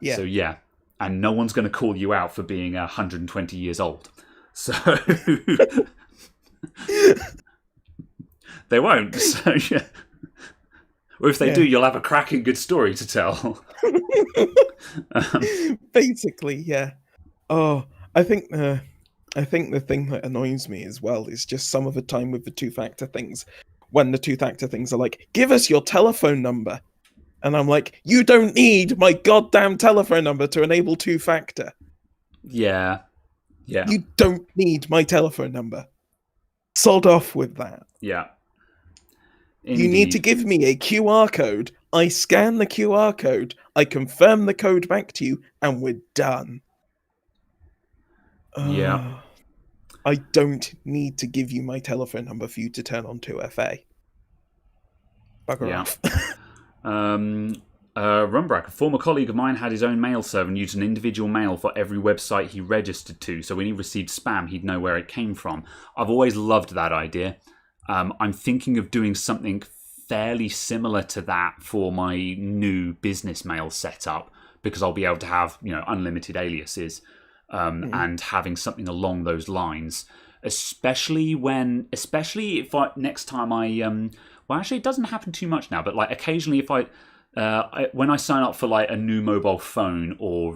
Yeah. So, and no one's going to call you out for being 120 years old. So they won't. So, or if they do, you'll have a cracking good story to tell. Basically, yeah. Oh, I think I think the thing that annoys me as well is just some of the time with the two-factor things, when the two-factor things are like, give us your telephone number. And I'm like, you don't need my goddamn telephone number to enable two-factor. Yeah. You don't need my telephone number. Sod off with that. Yeah. Indeed. You need to give me a QR code. I scan the QR code. I confirm the code back to you, and we're done. Yeah. I don't need to give you my telephone number for you to turn on 2FA. Bugger off. Rumbrack, a former colleague of mine, had his own mail server and used an individual mail for every website he registered to, so when he received spam, he'd know where it came from. I've always loved that idea. I'm thinking of doing something fairly similar to that for my new business mail setup, because I'll be able to have, unlimited aliases, and having something along those lines. Especially if next time well, actually, it doesn't happen too much now, but like occasionally, if when I sign up for like a new mobile phone or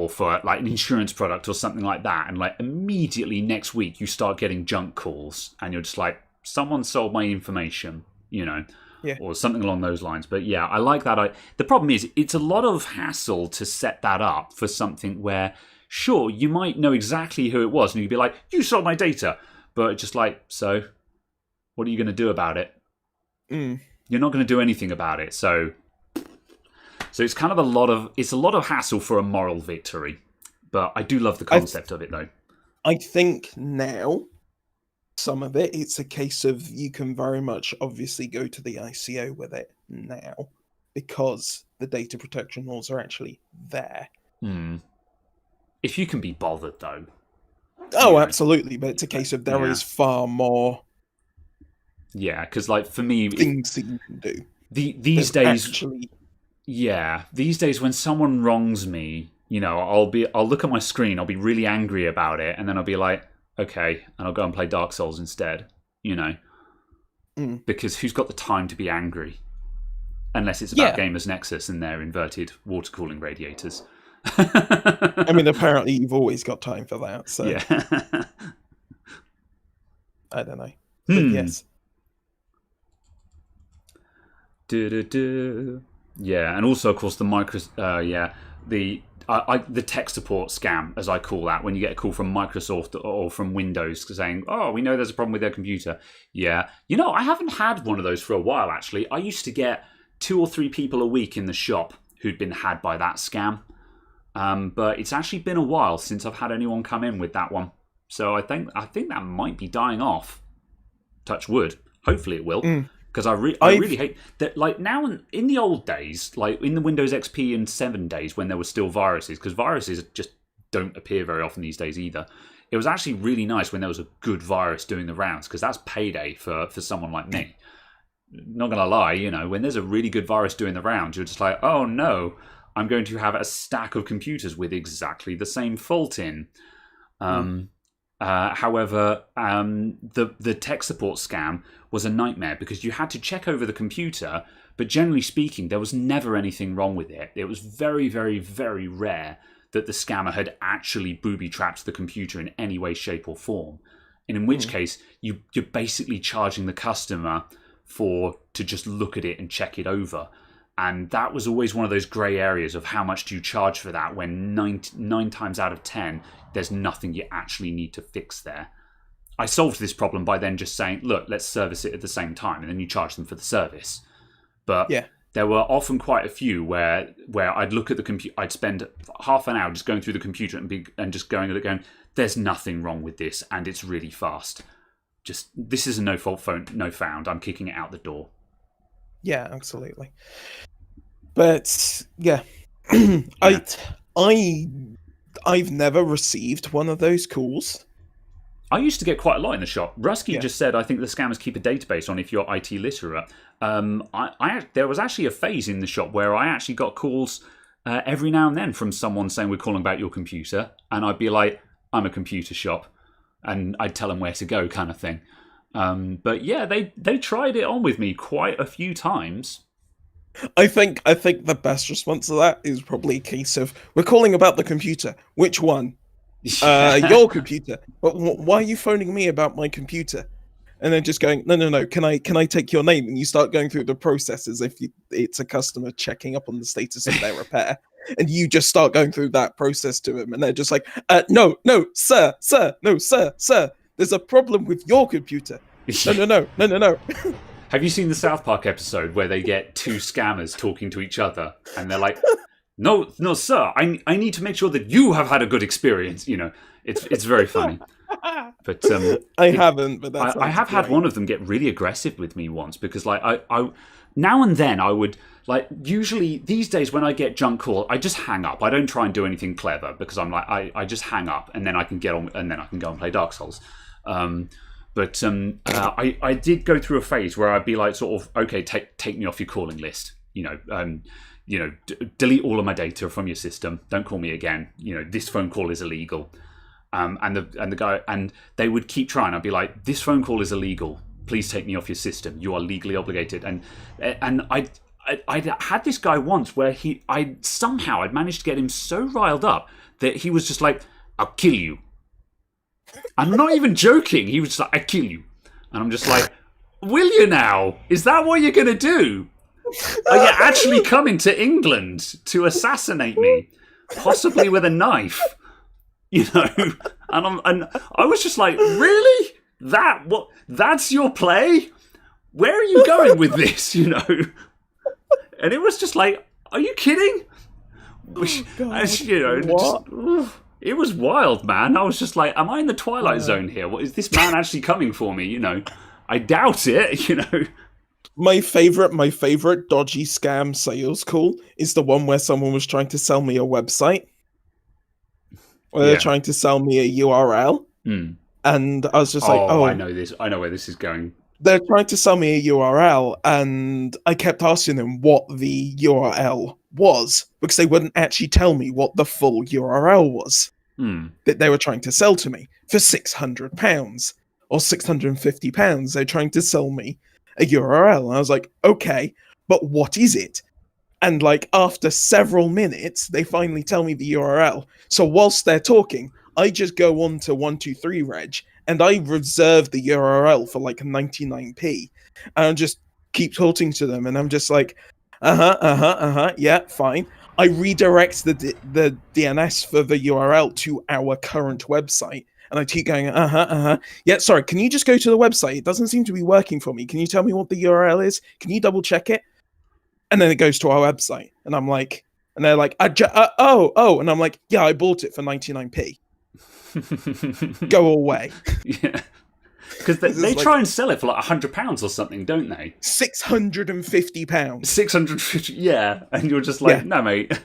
for like an insurance product or something like that, and like immediately next week you start getting junk calls, and you're just like, someone sold my information, or something along those lines. But yeah, I like that. The problem is, it's a lot of hassle to set that up for something where, sure, you might know exactly who it was, and you'd be like, you sold my data. But just like, so what are you going to do about it? You're not going to do anything about it. So it's kind of a lot of hassle for a moral victory. But I do love the concept of it, though. I think now, some of it's a case of you can very much obviously go to the ICO with it now, because the data protection laws are actually there. If you can be bothered, though. Oh, absolutely, but it's a case of there is far more. Yeah, because like for me, things that you can do these days. These days when someone wrongs me, I'll look at my screen, I'll be really angry about it, and then I'll be like, okay, and I'll go and play Dark Souls instead. Because who's got the time to be angry? Unless it's about Gamers Nexus and their inverted water cooling radiators. I mean, apparently you've always got time for that, so yeah. I don't know. But yes. Yeah, and also, of course, the the tech support scam, as I call that, when you get a call from Microsoft or from Windows saying, oh, we know there's a problem with their computer. Yeah. I haven't had one of those for a while, actually. I used to get 2 or 3 people a week in the shop who'd been had by that scam. But it's actually been a while since I've had anyone come in with that one. So I think that might be dying off. Touch wood. Hopefully it will. Because I really hate that. Like now, in the old days, like in the Windows XP and 7 days when there were still viruses, because viruses just don't appear very often these days either. It was actually really nice when there was a good virus doing the rounds, because that's payday for someone like me. Not gonna lie, when there's a really good virus doing the rounds, you're just like, oh no, I'm going to have a stack of computers with exactly the same fault in. However, the tech support scam was a nightmare, because you had to check over the computer, but generally speaking, there was never anything wrong with it. It was very, very, very rare that the scammer had actually booby-trapped the computer in any way, shape, or form. And in which case, you're basically charging the customer to just look at it and check it over. And that was always one of those grey areas of how much do you charge for that, when 9 times out of 10, there's nothing you actually need to fix there. I solved this problem by then just saying, look, let's service it at the same time, and then you charge them for the service. But there were often quite a few where I'd look at the computer, I'd spend half an hour just going through the computer and just going at it going, there's nothing wrong with this, and it's really fast. Just, this is a no-fault phone, no found, I'm kicking it out the door. Yeah, absolutely. But yeah, I've never received one of those calls. I used to get quite a lot in the shop. Rusky just said, I think the scammers keep a database on if you're IT literate. There was actually a phase in the shop where I actually got calls every now and then from someone saying, we're calling about your computer. And I'd be like, I'm a computer shop. And I'd tell them where to go, kind of thing. But yeah, they tried it on with me quite a few times. I think the best response to that is probably a case of we're calling about the computer. Which one? Yeah. Your computer. But why are you phoning me about my computer? And then just going, no. Can I take your name? And you start going through the process as if it's a customer checking up on the status of their repair, and you just start going through that process to them, and they're just like, no, sir, no, sir. There's a problem with your computer. No. Have you seen the South Park episode where they get two scammers talking to each other, and they're like, "No, sir, I need to make sure that you have had a good experience." It's very funny. But I haven't, but that's I have had one of them get really aggressive with me once because like I now and then I would like usually these days when I get junk call I just hang up. I don't try and do anything clever because I'm like I just hang up and then I can get on and then I can go and play Dark Souls. But I did go through a phase where I'd be like sort of okay take me off your calling list. Delete all of my data from your system. Don't call me again. This phone call is illegal. And the guy and they would keep trying. I'd be like, "This phone call is illegal. Please take me off your system. You are legally obligated." And I had this guy once where I'd managed to get him so riled up that he was just like, "I'll kill you." I'm not even joking. He was just like, "I kill you," and I'm just like, "Will you now? Is that what you're gonna do? Are you actually coming to England to assassinate me, possibly with a knife?" And I was just like, really? That's your play? Where are you going with this? And it was just like, are you kidding? It was wild, man. I was just like, am I in the Twilight Zone here? What is this man actually coming for me? I doubt it. My favorite dodgy scam sales call is the one where someone was trying to sell me a website. Where they're trying to sell me a URL. And I was just like, oh, I know this. I know where this is going. They're trying to sell me a URL, and I kept asking them what the URL was, because they wouldn't actually tell me what the full URL was that they were trying to sell to me for £600 or £650. They're trying to sell me a URL. And I was like, okay, but what is it? And like after several minutes, they finally tell me the URL. So whilst they're talking, I just go on to 123reg and I reserve the URL for like 99p. And I just keep talking to them, and I'm just like, yeah, fine. I redirect the DNS for the URL to our current website. And I keep going, yeah, sorry, can you just go to the website? It doesn't seem to be working for me. Can you tell me what the URL is? Can you double check it? And then it goes to our website, and I'm like, and they're like, oh, and I'm like, yeah, I bought it for 99p. Go away. Yeah, because they try and sell it for like £100 or something, don't they? £650. 650, yeah, and you're just like, no, mate.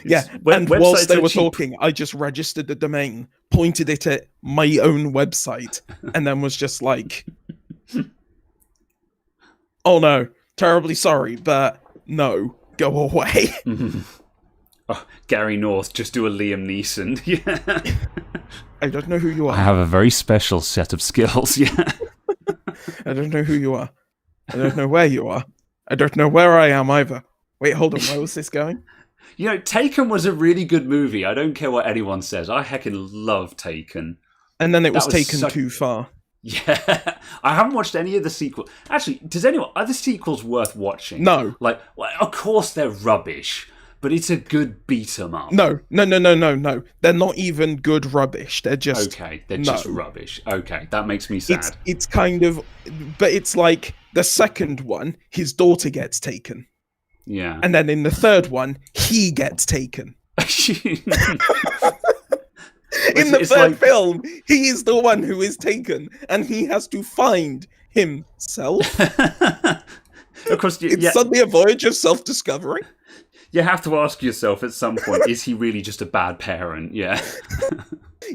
Yeah, and whilst they were talking, I just registered the domain, pointed it at my own website, and then was just like, oh no. Terribly sorry, but no, go away. Oh, Gary North, just do a Liam Neeson. Yeah. I don't know who you are. I have a very special set of skills, yeah. I don't know who you are. I don't know where you are. I don't know where I am either. Wait, hold on, where was this going? Taken was a really good movie. I don't care what anyone says. I heckin' love Taken. And then it was taken too far. Yeah, I haven't watched any of the sequels. Actually, are the sequels worth watching? No. Like, well, of course they're rubbish, but it's a good beat 'em up. No. They're not even good rubbish. They're just just rubbish. Okay, that makes me sad. It's kind of, but it's like the second one, his daughter gets taken. Yeah. And then in the third one, he gets taken. In the third film, he is the one who is taken, and he has to find himself. Of course, it's suddenly a voyage of self-discovery. You have to ask yourself at some point, is he really just a bad parent? Yeah.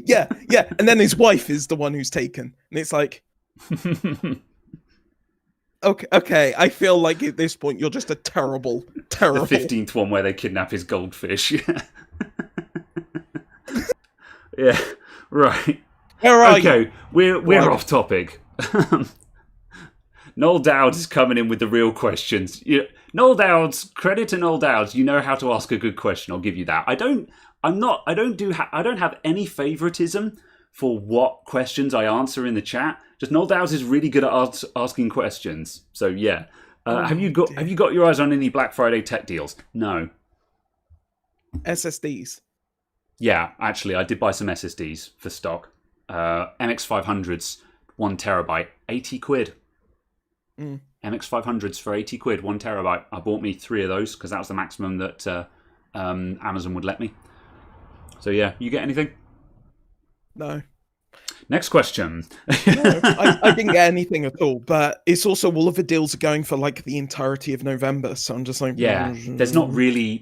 yeah. And then his wife is the one who's taken. And it's like... Okay, I feel like at this point, you're just a terrible... The 15th one where they kidnap his goldfish. Yeah, right. Where are you? Okay, we're off topic. Noel Dowd is coming in with the real questions. Noel Dowd's, credit to Noel Dowd. You know how to ask a good question. I'll give you that. I don't have any favoritism for what questions I answer in the chat. Just Noel Dowd is really good at asking questions. So yeah. Have you got your eyes on any Black Friday tech deals? No. SSDs. Yeah, actually, I did buy some SSDs for stock. MX500s, 1 terabyte, 80 quid. MX500s for 80 quid, 1 terabyte. I bought me 3 of those because that was the maximum that Amazon would let me. So yeah, you get anything? No. Next question. No, I didn't get anything at all, but it's also all of the deals are going for like the entirety of November, so I'm just like, yeah, there's not really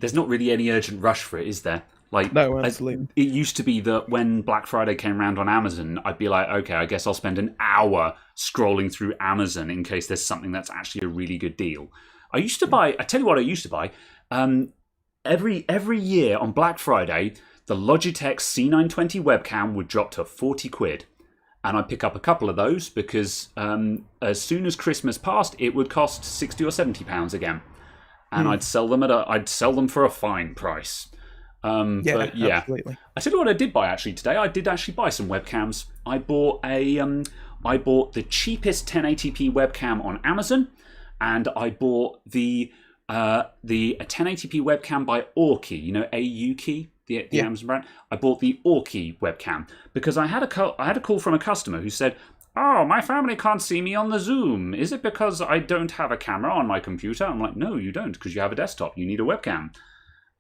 any urgent rush for it, is there? Like, no, absolutely. It used to be that when Black Friday came around on Amazon, I'd be like, okay, I guess I'll spend an hour scrolling through Amazon in case there's something that's actually a really good deal. I used to buy. I tell you what, I used to buy. Every year on Black Friday, the Logitech C920 webcam would drop to 40 quid. And I'd pick up a couple of those because as soon as Christmas passed, it would cost £60 or £70 again. And I'd sell them for a fine price. But yeah, absolutely. I tell you what I did buy actually today. I did actually buy some webcams. I bought the cheapest 1080p webcam on Amazon, and I bought the 1080p webcam by Aukey. You know, Aukey, the Amazon brand. I bought the Aukey webcam because I had a call from a customer who said, "Oh, my family can't see me on the Zoom. Is it because I don't have a camera on my computer?" I'm like, "No, you don't, because you have a desktop. You need a webcam."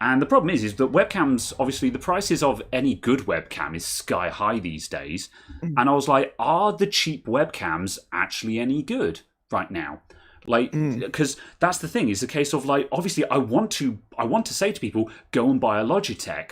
And the problem is that webcams, obviously, the prices of any good webcam is sky high these days. And I was like, are the cheap webcams actually any good right now? Like, because that's the thing, is the case of like, obviously, I want to say to people, go and buy a Logitech,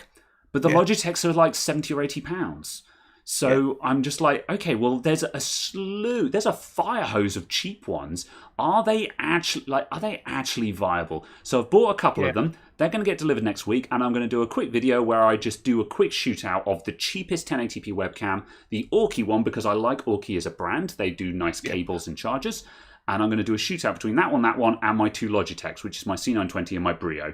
but the Logitechs are like £70 or £80. So I'm just like, okay, well, there's a fire hose of cheap ones. Are they actually viable? So I've bought a couple of them. They're going to get delivered next week, and I'm going to do a quick video where I just do a quick shootout of the cheapest 1080p webcam, the Aukey one, because I like Aukey as a brand. They do nice cables and chargers. And I'm going to do a shootout between that one, and my 2 Logitechs, which is my C920 and my Brio.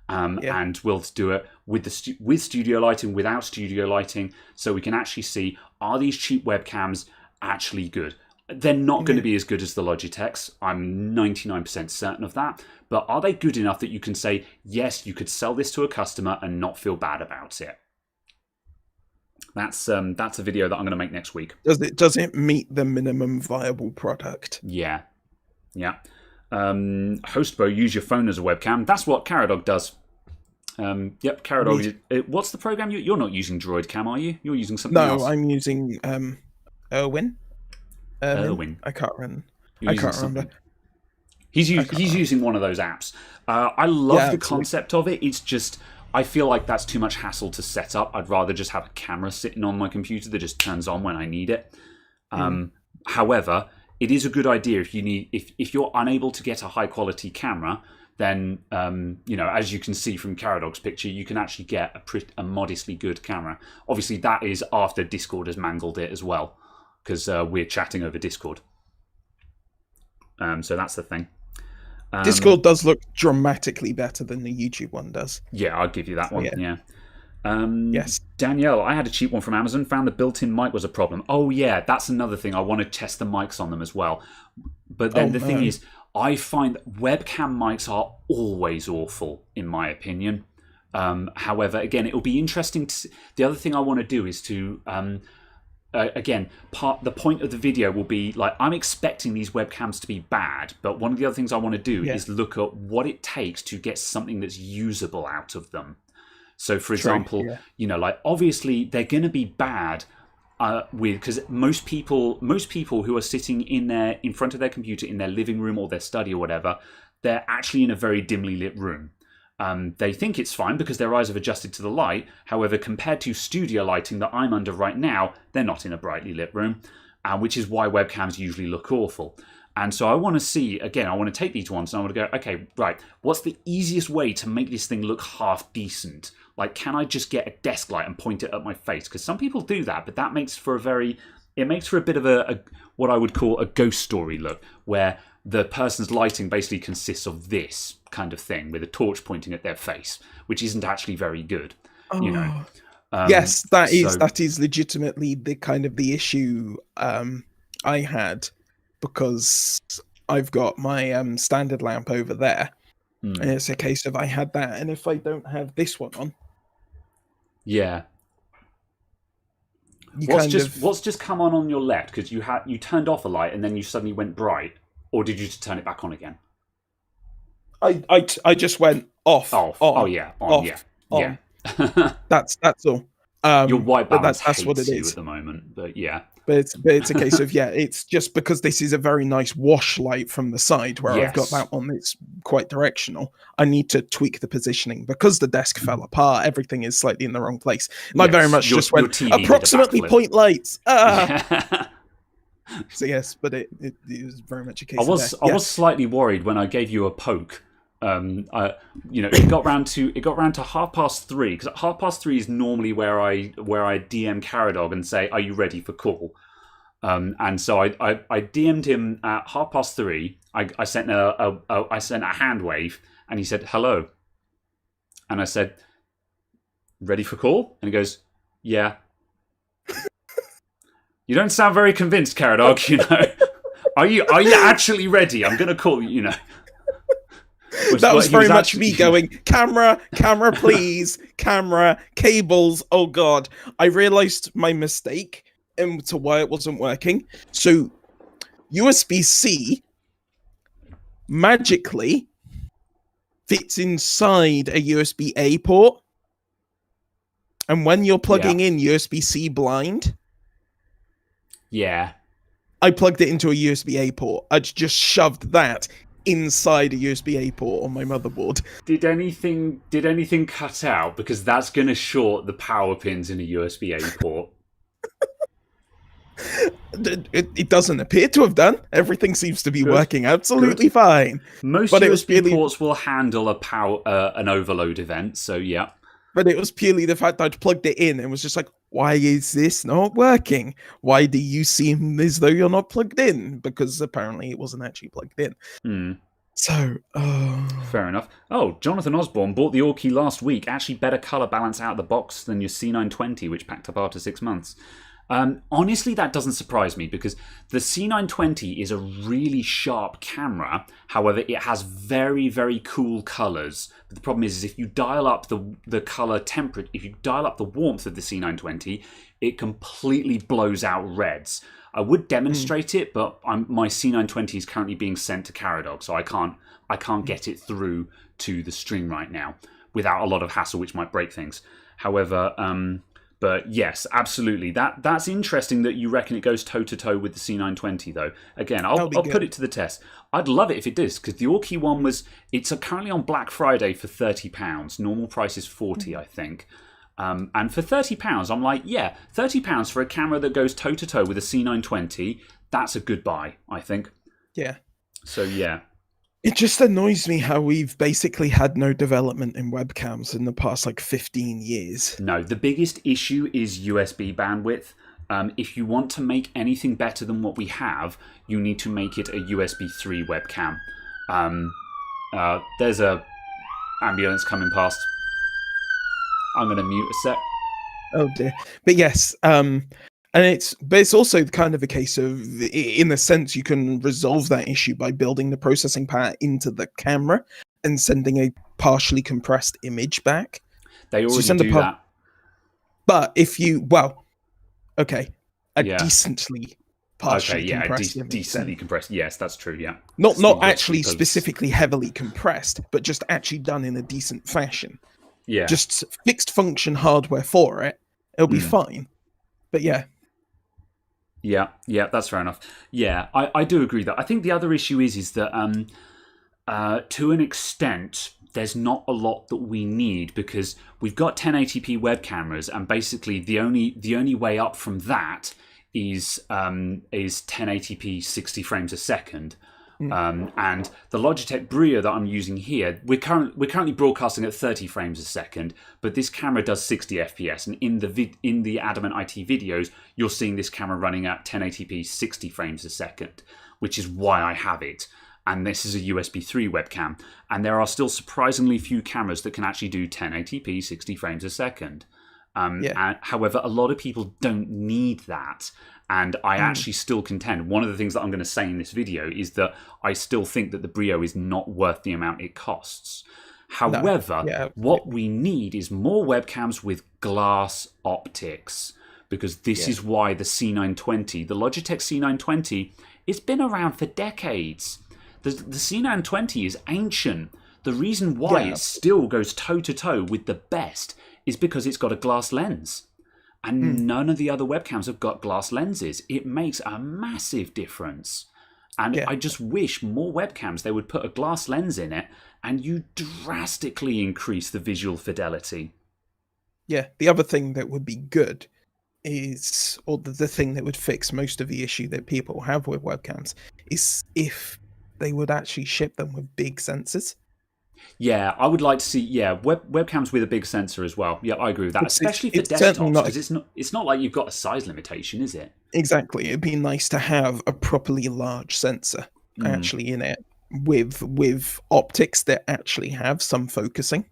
And we'll do it with studio lighting, without studio lighting, so we can actually see, are these cheap webcams actually good? They're not going to be as good as the Logitechs. I'm 99% certain of that. But are they good enough that you can say, yes, you could sell this to a customer and not feel bad about it? That's a video that I'm going to make next week. Does it meet the minimum viable product? Yeah. Hostbo, use your phone as a webcam. That's what Caradog does. Caradog. What's the program? You're not using DroidCam, are you? You're using something else. No, I'm using Irwin. I can't remember. He's using one of those apps. I love the concept of it. It's just, I feel like that's too much hassle to set up. I'd rather just have a camera sitting on my computer that just turns on when I need it. However, it is a good idea if you're unable to get a high quality camera, then as you can see from Caradog's picture, you can actually get a modestly good camera. Obviously, that is after Discord has mangled it as well, because we're chatting over Discord. So that's the thing. Discord does look dramatically better than the YouTube one does. Yeah, I'll give you that one. Yeah. Yes. Danielle, I had a cheap one from Amazon, found the built-in mic was a problem. Oh yeah, that's another thing. I want to test the mics on them as well. But then thing is, I find that webcam mics are always awful, in my opinion. However, again, it'll be interesting to see. The other thing I want to do is to the point of the video will be like, I'm expecting these webcams to be bad, but one of the other things I want to do is look at what it takes to get something that's usable out of them. So, for example, obviously they're going to be bad because most people who are sitting in front of their computer in their living room or their study or whatever, they're actually in a very dimly lit room. They think it's fine because their eyes have adjusted to the light. However, compared to studio lighting that I'm under right now, they're not in a brightly lit room, which is why webcams usually look awful. And so I want to see, again, I want to take these ones and I want to go, okay, right, what's the easiest way to make this thing look half decent? Like, can I just get a desk light and point it at my face? Because some people do that, but that makes for a very it makes for a bit of a what I would call a ghost story look, where the person's lighting basically consists of this kind of thing with a torch pointing at their face, which isn't actually very good. You know. Yes, that so- is legitimately the kind of the issue I had, because I've got my standard lamp over there, and it's a case of I had that, and if I don't have this one on, Yeah. What's just come on your left? Because you turned off a light and then you suddenly went bright, or did you just turn it back on again? I just went off. Off. On, oh yeah. On. off, Yeah. on. Yeah. That's all. Your white but balance that's what it hates you is at the moment, but yeah. But it's a case of, it's just because this is a very nice wash light from the side, where I've got Yes. that one that's quite directional. I need to tweak the positioning because the desk fell apart. Everything is slightly in the wrong place. And I very much your just went TV did a approximately backflip. point lights. Yeah. So yes, but it was very much a case. I was slightly worried when I gave you a poke. It got round to 3:30, because at 3:30 is normally where I DM Caradog and say, "Are you ready for call?" And so I DM'd him at 3:30. I sent a hand wave, and he said hello, and I said, "Ready for call?" And he goes, "Yeah." You don't sound very convinced, Caradog. You know, are you actually ready? I'm going to call you. You know. That was very much me going, camera, please, camera, cables. Oh God, I realized my mistake into why it wasn't working. So USB-C magically fits inside a USB-A port. And when you're plugging in USB-C blind, I plugged it into a USB-A port. I just shoved that inside a USB-A port on my motherboard. Did anything cut out? Because that's going to short the power pins in a USB-A port. It doesn't appear to have done. Everything seems to be working absolutely fine. Most USB ports will handle an overload event, so yeah. But it was purely the fact that I'd plugged it in and was just like, why is this not working? Why do you seem as though you're not plugged in? Because apparently it wasn't actually plugged in. So, fair enough. Oh, Jonathan Osborne bought the Orky last week. Actually, better color balance out of the box than your C920, which packed up after 6 months. Honestly, that doesn't surprise me, because the C920 is a really sharp camera. However, it has very, very cool colors. But the problem is if you dial up the color temperature, if you dial up the warmth of the C920, it completely blows out reds. I would demonstrate it, but my C920 is currently being sent to Caradog, so I can't get it through to the stream right now without a lot of hassle, which might break things. However, but yes, absolutely. That's interesting that you reckon it goes toe-to-toe with the C920, though. Again, I'll put it to the test. I'd love it if it does, because the Orky one it's currently on Black Friday for £30. Normal price is £40, I think. And for £30, I'm like, yeah, £30 for a camera that goes toe-to-toe with a C920, that's a good buy, I think. Yeah. So, yeah. It just annoys me how we've basically had no development in webcams in the past, 15 years. No, the biggest issue is USB bandwidth. If you want to make anything better than what we have, you need to make it a USB 3 webcam. There's a ambulance coming past. I'm going to mute a sec. Oh dear. But yes, but it's also kind of a case of, in a sense, you can resolve that issue by building the processing power into the camera and sending a partially compressed image back. They already do that. But if you, decently partially compressed image. Decently compressed. Yes, that's true, yeah. Not actually specifically heavily compressed, but just actually done in a decent fashion. Yeah. Just fixed function hardware for it. It'll be fine. But yeah. Yeah, that's fair enough. Yeah, I do agree that. I think the other issue is that to an extent, there's not a lot that we need, because we've got 1080p web cameras, and basically the only way up from that is 1080p 60 frames a second, And the Logitech Brio that I'm using here, we're currently broadcasting at 30 frames a second, but this camera does 60 FPS. And in the Adamant IT videos, you're seeing this camera running at 1080p 60 frames a second, which is why I have it. And this is a USB 3 webcam. And there are still surprisingly few cameras that can actually do 1080p 60 frames a second. However, a lot of people don't need that. And I actually still contend, one of the things that I'm going to say in this video is that I still think that the Brio is not worth the amount it costs. However, what we need is more webcams with glass optics, because this is why the C920, the Logitech C920, it's been around for decades. The C920 is ancient. The reason why it still goes toe-to-toe with the best is because it's got a glass lens. And none of the other webcams have got glass lenses. It makes a massive difference. And I just wish more webcams, they would put a glass lens in it and you drastically increase the visual fidelity. Yeah, the other thing that would be good is, or the thing that would fix most of the issue that people have with webcams, is if they would actually ship them with big sensors. Yeah, I would like to see webcams with a big sensor as well. Yeah, I agree with that, especially for desktops, because it's not like you've got a size limitation, is it? Exactly. It'd be nice to have a properly large sensor actually in it with optics that actually have some focusing.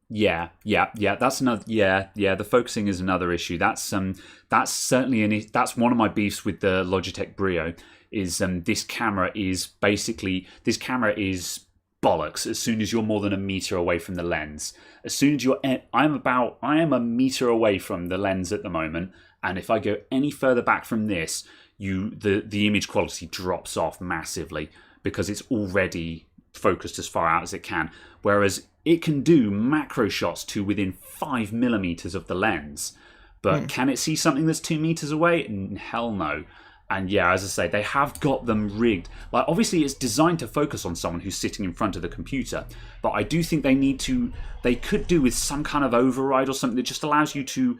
Yeah. That's another. The focusing is another issue. That's certainly that's one of my beefs with the Logitech Brio. Is this camera is bollocks as soon as you're more than a meter away from the lens. As soon as I am a meter away from the lens at the moment, and if I go any further back from this, the image quality drops off massively because it's already focused as far out as it can. Whereas it can do macro shots to within 5 millimeters of the lens, but can it see something that's 2 meters away? Hell no. And yeah, as I say, they have got them rigged. Like, obviously, it's designed to focus on someone who's sitting in front of the computer. But I do think they could do with some kind of override or something that just allows you to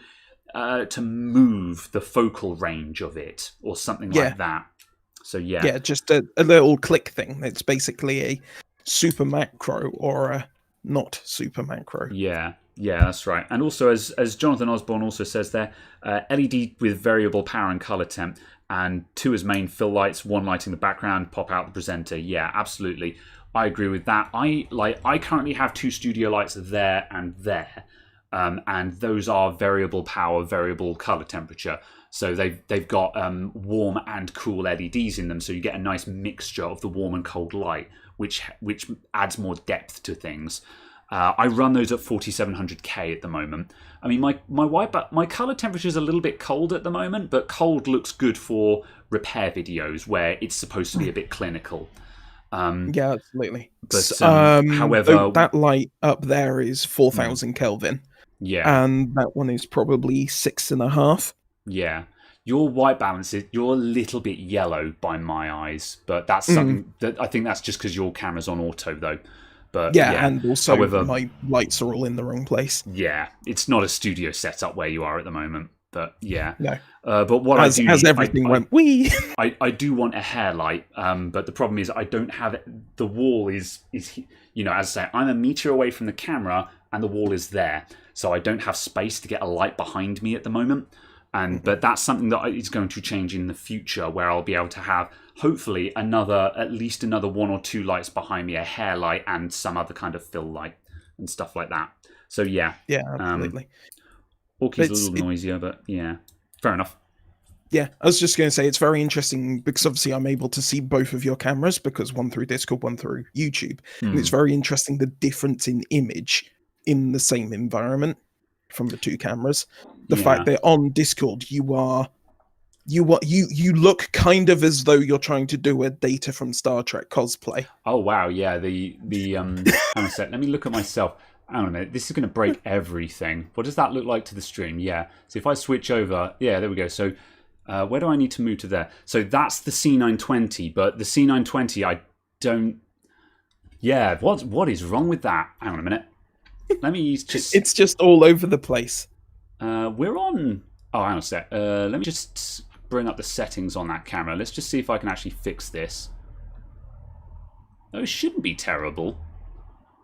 move the focal range of it or something like that. So yeah, just a little click thing. It's basically a super macro or a not super macro. Yeah, that's right. And also, as Jonathan Osborne also says there, LED with variable power and color temp, and 2 as main fill lights, 1 lighting the background, pop out the presenter. Yeah, absolutely. I agree with that. I currently have 2 studio lights there and there, and those are variable power, variable color temperature. So they've got warm and cool LEDs in them, so you get a nice mixture of the warm and cold light, which adds more depth to things. I run those at 4700K at the moment. I mean, my color temperature is a little bit cold at the moment, but cold looks good for repair videos where it's supposed to be a bit clinical. Yeah, absolutely. But however, that light up there is 4000 Kelvin. Yeah, and that one is probably 6.5. Yeah. Your white balance you're a little bit yellow by my eyes, but that's something that I think that's just because your camera's on auto though. But yeah, and also however, my lights are all in the wrong place. Yeah, it's not a studio setup where you are at the moment. But yeah, no. But what as everything went, I do want a hair light. But the problem is I don't have it. The wall is as I say, I'm a meter away from the camera and the wall is there, so I don't have space to get a light behind me at the moment. But that's something that is going to change in the future, where I'll be able to have, hopefully, at least another 1 or 2 lights behind me, a hair light and some other kind of fill light and stuff like that. So yeah. Yeah, absolutely. Orky's a little noisier, but yeah, fair enough. Yeah, I was just going to say it's very interesting because obviously I'm able to see both of your cameras, because one through Discord, one through YouTube. And it's very interesting the difference in image in the same environment from the 2 cameras. The fact that on Discord you look kind of as though you're trying to do a Data from Star Trek cosplay. Oh wow, yeah. Hang on a sec. Let me look at myself. Hang on a minute. This is going to break everything. What does that look like to the stream? Yeah. So if I switch over, yeah, there we go. So where do I need to move to there? So that's the C920, but the C920 I don't. Yeah. What is wrong with that? Hang on a minute. Let me just. It's just all over the place. We're on. Oh, hang on a sec. Let me just bring up the settings on that camera. Let's just see if I can actually fix this. it shouldn't be terrible.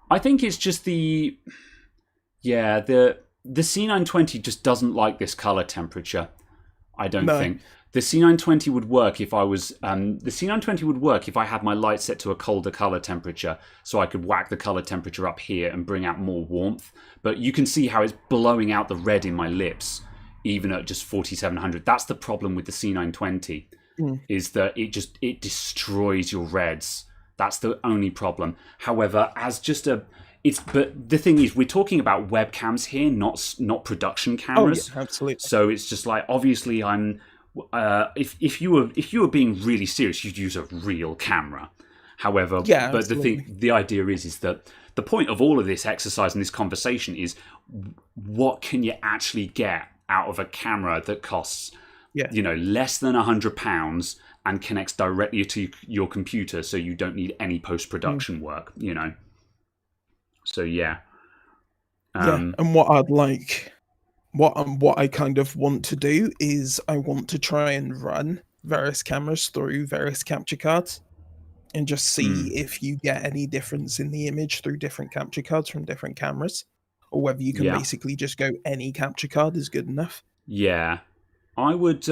I think it's just the C920 just doesn't like this color temperature. I don't think the C920 would work if I was the C920 would work if I had my light set to a colder color temperature, so I could whack the color temperature up here and bring out more warmth. But you can see how it's blowing out the red in my lips, even at just 4700. That's the problem with the C920, is that it destroys your reds. That's the only problem. However, but the thing is, we're talking about webcams here, not production cameras. Oh, yeah, absolutely. So it's just like, obviously, if you were being really serious, you'd use a real camera. However, yeah, but the idea is that the point of all of this exercise and this conversation is, what can you actually get out of a camera that costs, less than £100 and connects directly to your computer, so you don't need any post-production work, So and what I'd like, what I kind of want to do is I want to try and run various cameras through various capture cards and just see if you get any difference in the image through different capture cards from different cameras, or whether you can basically just go any capture card is good enough. Yeah, I would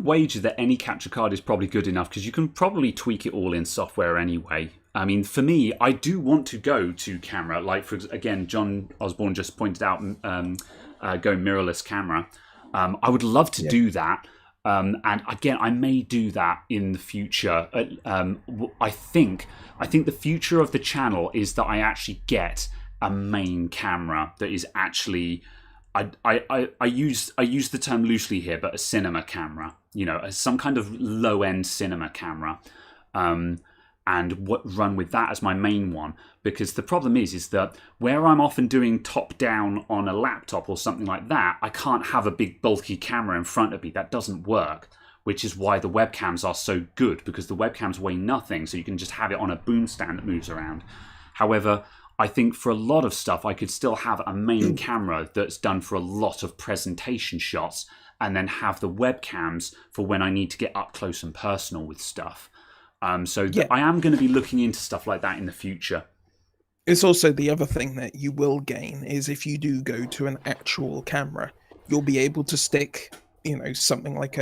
wager that any capture card is probably good enough, because you can probably tweak it all in software anyway. I mean, for me, I do want to go to camera. Like, again, John Osborne just pointed out, go mirrorless camera. I would love to do that. And again, I may do that in the future. I think the future of the channel is that I actually get a main camera that is actually, I use the term loosely here, but a cinema camera. Some kind of low end cinema camera. And run with that as my main one, because the problem is that where I'm often doing top down on a laptop or something like that, I can't have a big bulky camera in front of me. That doesn't work, which is why the webcams are so good, because the webcams weigh nothing, so you can just have it on a boom stand that moves around. However, I think for a lot of stuff, I could still have a main camera that's done for a lot of presentation shots, and then have the webcams for when I need to get up close and personal with stuff. I am going to be looking into stuff like that in the future. It's also the other thing that you will gain is if you do go to an actual camera, you'll be able to stick, something like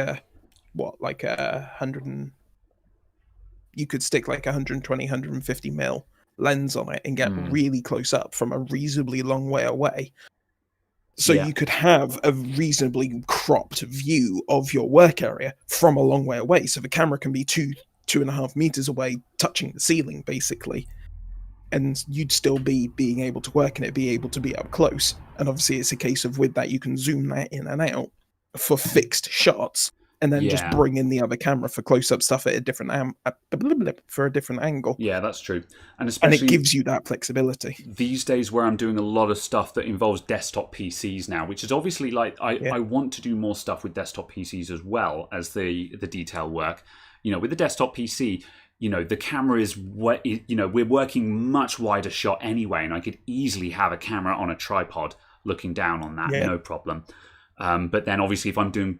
you could stick like 120, 150 mil lens on it and get really close up from a reasonably long way away. So you could have a reasonably cropped view of your work area from a long way away. So the camera can be 2.5 meters away, touching the ceiling, basically. And you'd still be being able to work in it, be able to be up close. And obviously it's a case of with that, you can zoom that in and out for fixed shots, and then just bring in the other camera for close-up stuff at a different for a different angle. Yeah, that's true. And especially, it gives you that flexibility. These days where I'm doing a lot of stuff that involves desktop PCs now, which is obviously like, I want to do more stuff with desktop PCs as well as the detail work. With the desktop PC, the camera is we're working much wider shot anyway, and I could easily have a camera on a tripod looking down on that, no problem. But then obviously if I'm doing,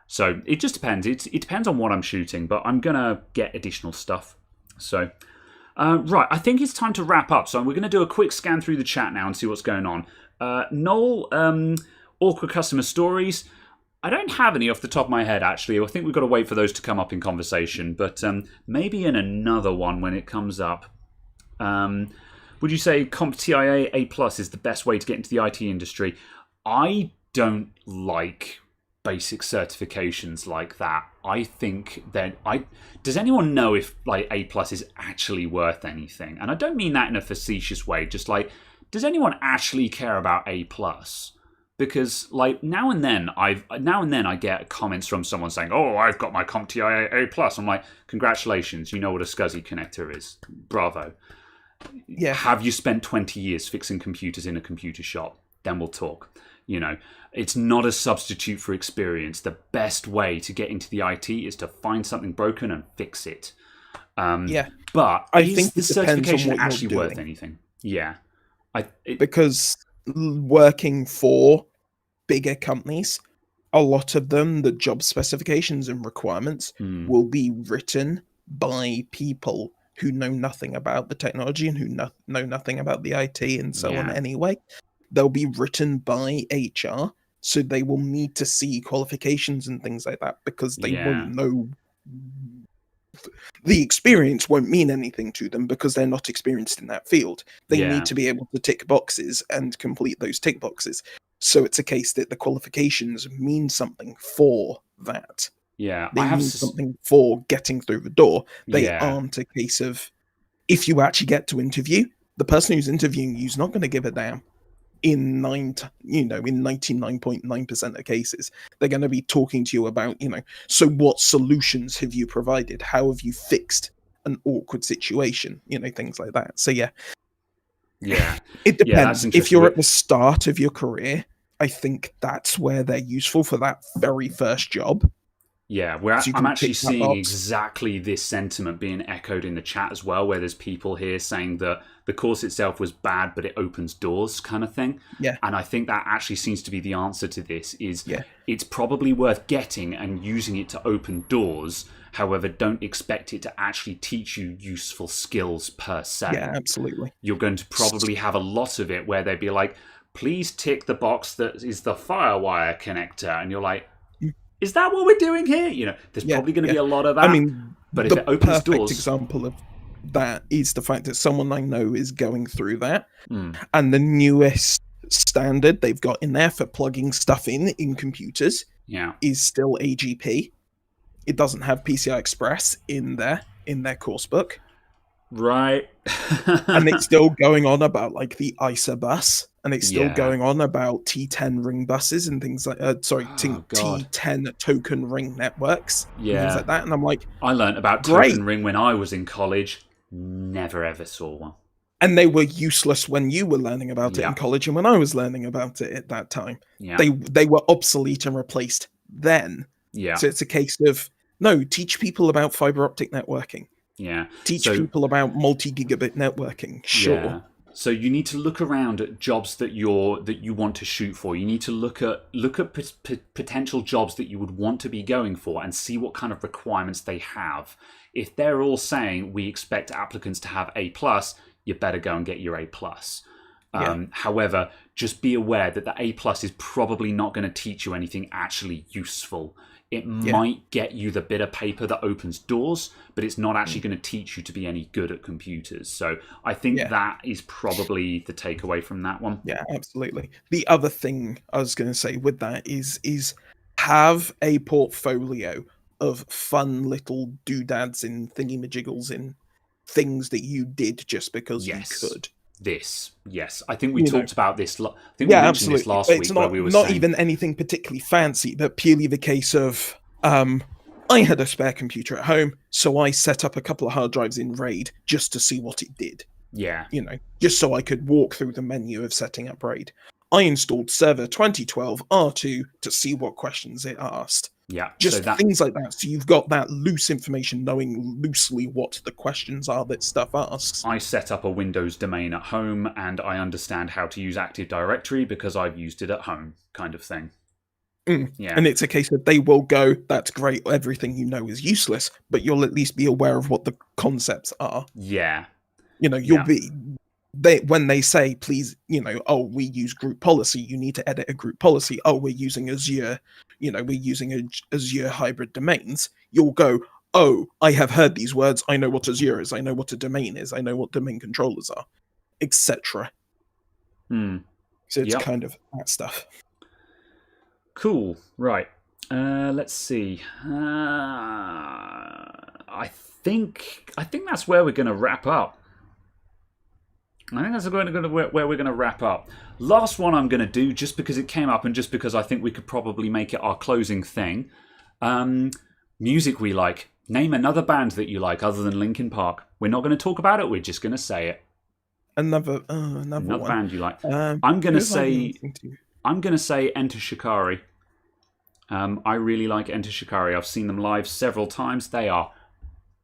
so it just depends. It depends on what I'm shooting, but I'm gonna get additional stuff. So, right, I think it's time to wrap up. So we're gonna do a quick scan through the chat now and see what's going on. Noel, awkward customer stories. I don't have any off the top of my head, actually. I think we've got to wait for those to come up in conversation, but maybe in another one when it comes up. Would you say CompTIA A+ is the best way to get into the IT industry? I don't like basic certifications like that. I think that does anyone know if like A+ is actually worth anything? And I don't mean that in a facetious way. Just like, does anyone actually care about A+? Because like now and then I get comments from someone saying, "Oh, I've got my CompTIA A+." I'm like, "Congratulations, you know what a SCSI connector is. Bravo." Yeah. Have you spent 20 years fixing computers in a computer shop? Then we'll talk. It's not a substitute for experience. The best way to get into the IT is to find something broken and fix it. But I think the it depends certification on what actually you're worth doing. anything? Yeah. Because working for bigger companies, a lot of them, the job specifications and requirements will be written by people who know nothing about the technology and who know nothing about the IT and so on anyway. They'll be written by HR, so they will need to see qualifications and things like that because they won't know. The experience won't mean anything to them because they're not experienced in that field. They need to be able to tick boxes and complete those tick boxes. So it's a case that the qualifications mean something for that. Yeah, they mean something for getting through the door. They aren't a case of, if you actually get to interview, the person who's interviewing you is not going to give a damn. In 99.9% of cases, they're going to be talking to you about, so what solutions have you provided? How have you fixed an awkward situation? Things like that. So it depends. If you're at the start of your career, I think that's where they're useful for that very first job. Yeah, I'm actually seeing exactly this sentiment being echoed in the chat as well, where there's people here saying that the course itself was bad, but it opens doors kind of thing. Yeah. And I think that actually seems to be the answer to this, is it's probably worth getting and using it to open doors. However, don't expect it to actually teach you useful skills per se. Yeah, absolutely. You're going to probably have a lot of it where they'd be like, please tick the box that is the FireWire connector. And you're like, is that what we're doing here? There's probably going to be a lot of that. I mean, but if it opens doors, perfect example of that is the fact that someone I know is going through that, and the newest standard they've got in there for plugging stuff in computers, is still AGP. It doesn't have PCI Express in their course book, right? And it's still going on about like the ISA bus. And it's still going on about T10 ring buses and things like, T10 token ring networks, and things like that. And I'm like, I learned about token ring when I was in college. Never ever saw one. And they were useless when you were learning about it in college, and when I was learning about it at that time. Yeah. They were obsolete and replaced then. Yeah. So it's a case of, no, teach people about fiber optic networking. Yeah. Teach people about multi-gigabit networking. Sure. Yeah. So you need to look around at jobs that you want to shoot for. You need to look at potential jobs that you would want to be going for and see what kind of requirements they have. If they're all saying we expect applicants to have A+, you better go and get your A+. However, just be aware that the A+ is probably not going to teach you anything actually useful. It might get you the bit of paper that opens doors, but it's not actually going to teach you to be any good at computers. So I think that is probably the takeaway from that one. Yeah, absolutely. The other thing I was going to say with that is have a portfolio of fun little doodads and thingy-majiggles and things that you did just because you could. I think we talked about this. I think we mentioned this last week. Not, where we were not saying, even anything particularly fancy, but purely the case of I had a spare computer at home, so I set up a couple of hard drives in RAID just to see what it did. Yeah, just so I could walk through the menu of setting up RAID. I installed Server 2012 R2 to see what questions it asked. Yeah, just things like that. So you've got that loose information, knowing loosely what the questions are that stuff asks. I set up a Windows domain at home, and I understand how to use Active Directory because I've used it at home, kind of thing. Yeah, and it's a case that they will go, "That's great. Everything you know is useless," but you'll at least be aware of what the concepts are. Yeah, you'll be. When they say, please, oh, we use group policy, you need to edit a group policy. Oh, we're using Azure, we're using Azure hybrid domains. You'll go, oh, I have heard these words. I know what Azure is. I know what a domain is. I know what domain controllers are, etc. So it's kind of that stuff. Cool. Right. Let's see. I think that's where we're going to wrap up. I think that's where we're going to wrap up. Last one I'm going to do, just because it came up and just because I think we could probably make it our closing thing. Music we like. Name another band that you like other than Linkin Park. We're not going to talk about it. We're just going to say it. Another band you like. I'm going to say Enter Shikari. I really like Enter Shikari. I've seen them live several times. They are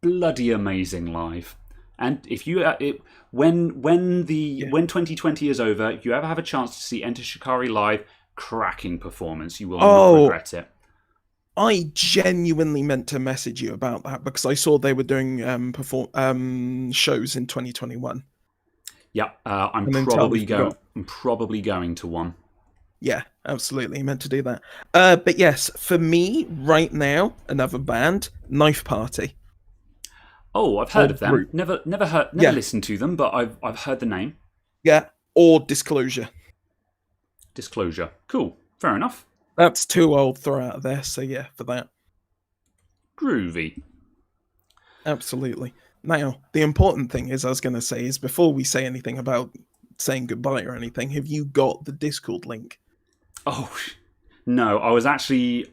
bloody amazing live. And if you when 2020 is over, if you ever have a chance to see Enter Shikari live, cracking performance. You will not regret it. I genuinely meant to message you about that because I saw they were doing shows in 2021. Yeah, I'm And entirely probably going to one. Yeah, absolutely meant to do that. But yes, for me right now, another band, Knife Party. Oh, I've heard Or of them. group. Never Yeah. listened to them, but I've heard the name. Yeah, or Disclosure. Disclosure. Cool. Fair enough. That's two I'll throw out there. So yeah, for that. Groovy. Absolutely. Now, the important thing is, I was going to say, is before we say anything about saying goodbye or anything, have you got the Discord link? Oh no, I was actually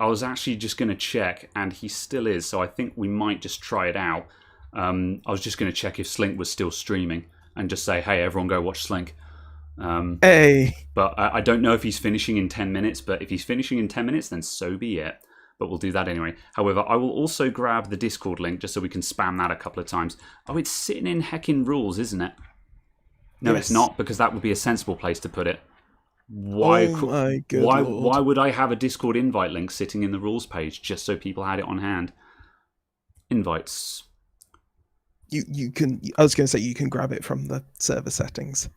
just going to check, and he still is. So I think we might just try it out. I was just going to check if Slink was still streaming, and just say, "Hey, everyone, go watch Slink." Hey. But I don't know if he's finishing in 10 minutes. But if he's finishing in 10 minutes, then so be it. But we'll do that anyway. However, I will also grab the Discord link just so we can spam that a couple of times. Oh, it's sitting in heckin' rules, isn't it? No, Yes. it's not, because that would be a sensible place to put it. My good Lord. Why would I have a Discord invite link sitting in the rules page just so people had it on hand? Invites. You can. I was going to say you can grab it from the server settings.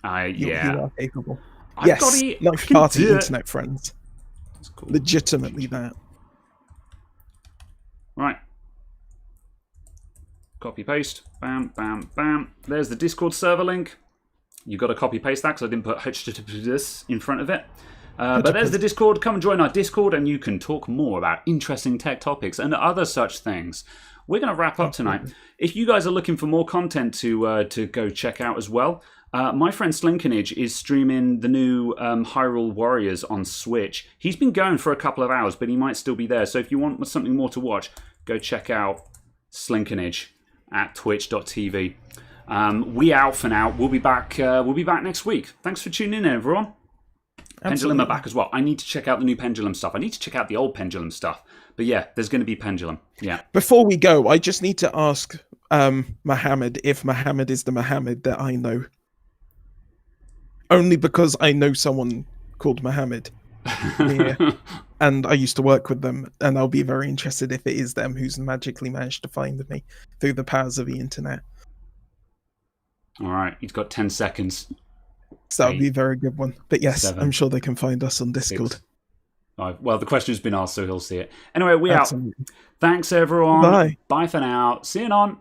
Yeah. You are capable. I've Yes, got it. Knife I can Party do it. internet friends. That's cool. Legitimately that. Right. Copy paste. Bam, bam, bam. There's the Discord server link. You've got to copy paste that because I didn't put HTTPS in front of it. But there's the Discord. Come and join our Discord and you can talk more about interesting tech topics and other such things. We're going to wrap up tonight. If you guys are looking for more content to go check out as well, my friend Slinkinage is streaming the new Hyrule Warriors on Switch. He's been going for a couple of hours, but he might still be there. So if you want something more to watch, go check out Slinkinage at twitch.tv. We out for now. We'll be back next week. Thanks for tuning in, everyone. Pendulum are back as well. I need to check out the new Pendulum stuff. I need to check out the old Pendulum stuff. But yeah, there's going to be Pendulum. Yeah. Before we go, I just need to ask Mohammed if Mohammed is the Mohammed that I know. Only because I know someone called Mohammed here, and I used to work with them, and I'll be very interested if it is them who's magically managed to find me through the powers of the internet. All right, he's got 10 seconds. So that would be a very good one. But yes, 7, I'm sure they can find us on Discord. 6, 5. Well, the question's been asked, so he'll see it. Anyway, we Absolutely. out. Thanks, everyone. Bye. Bye for now. See you on.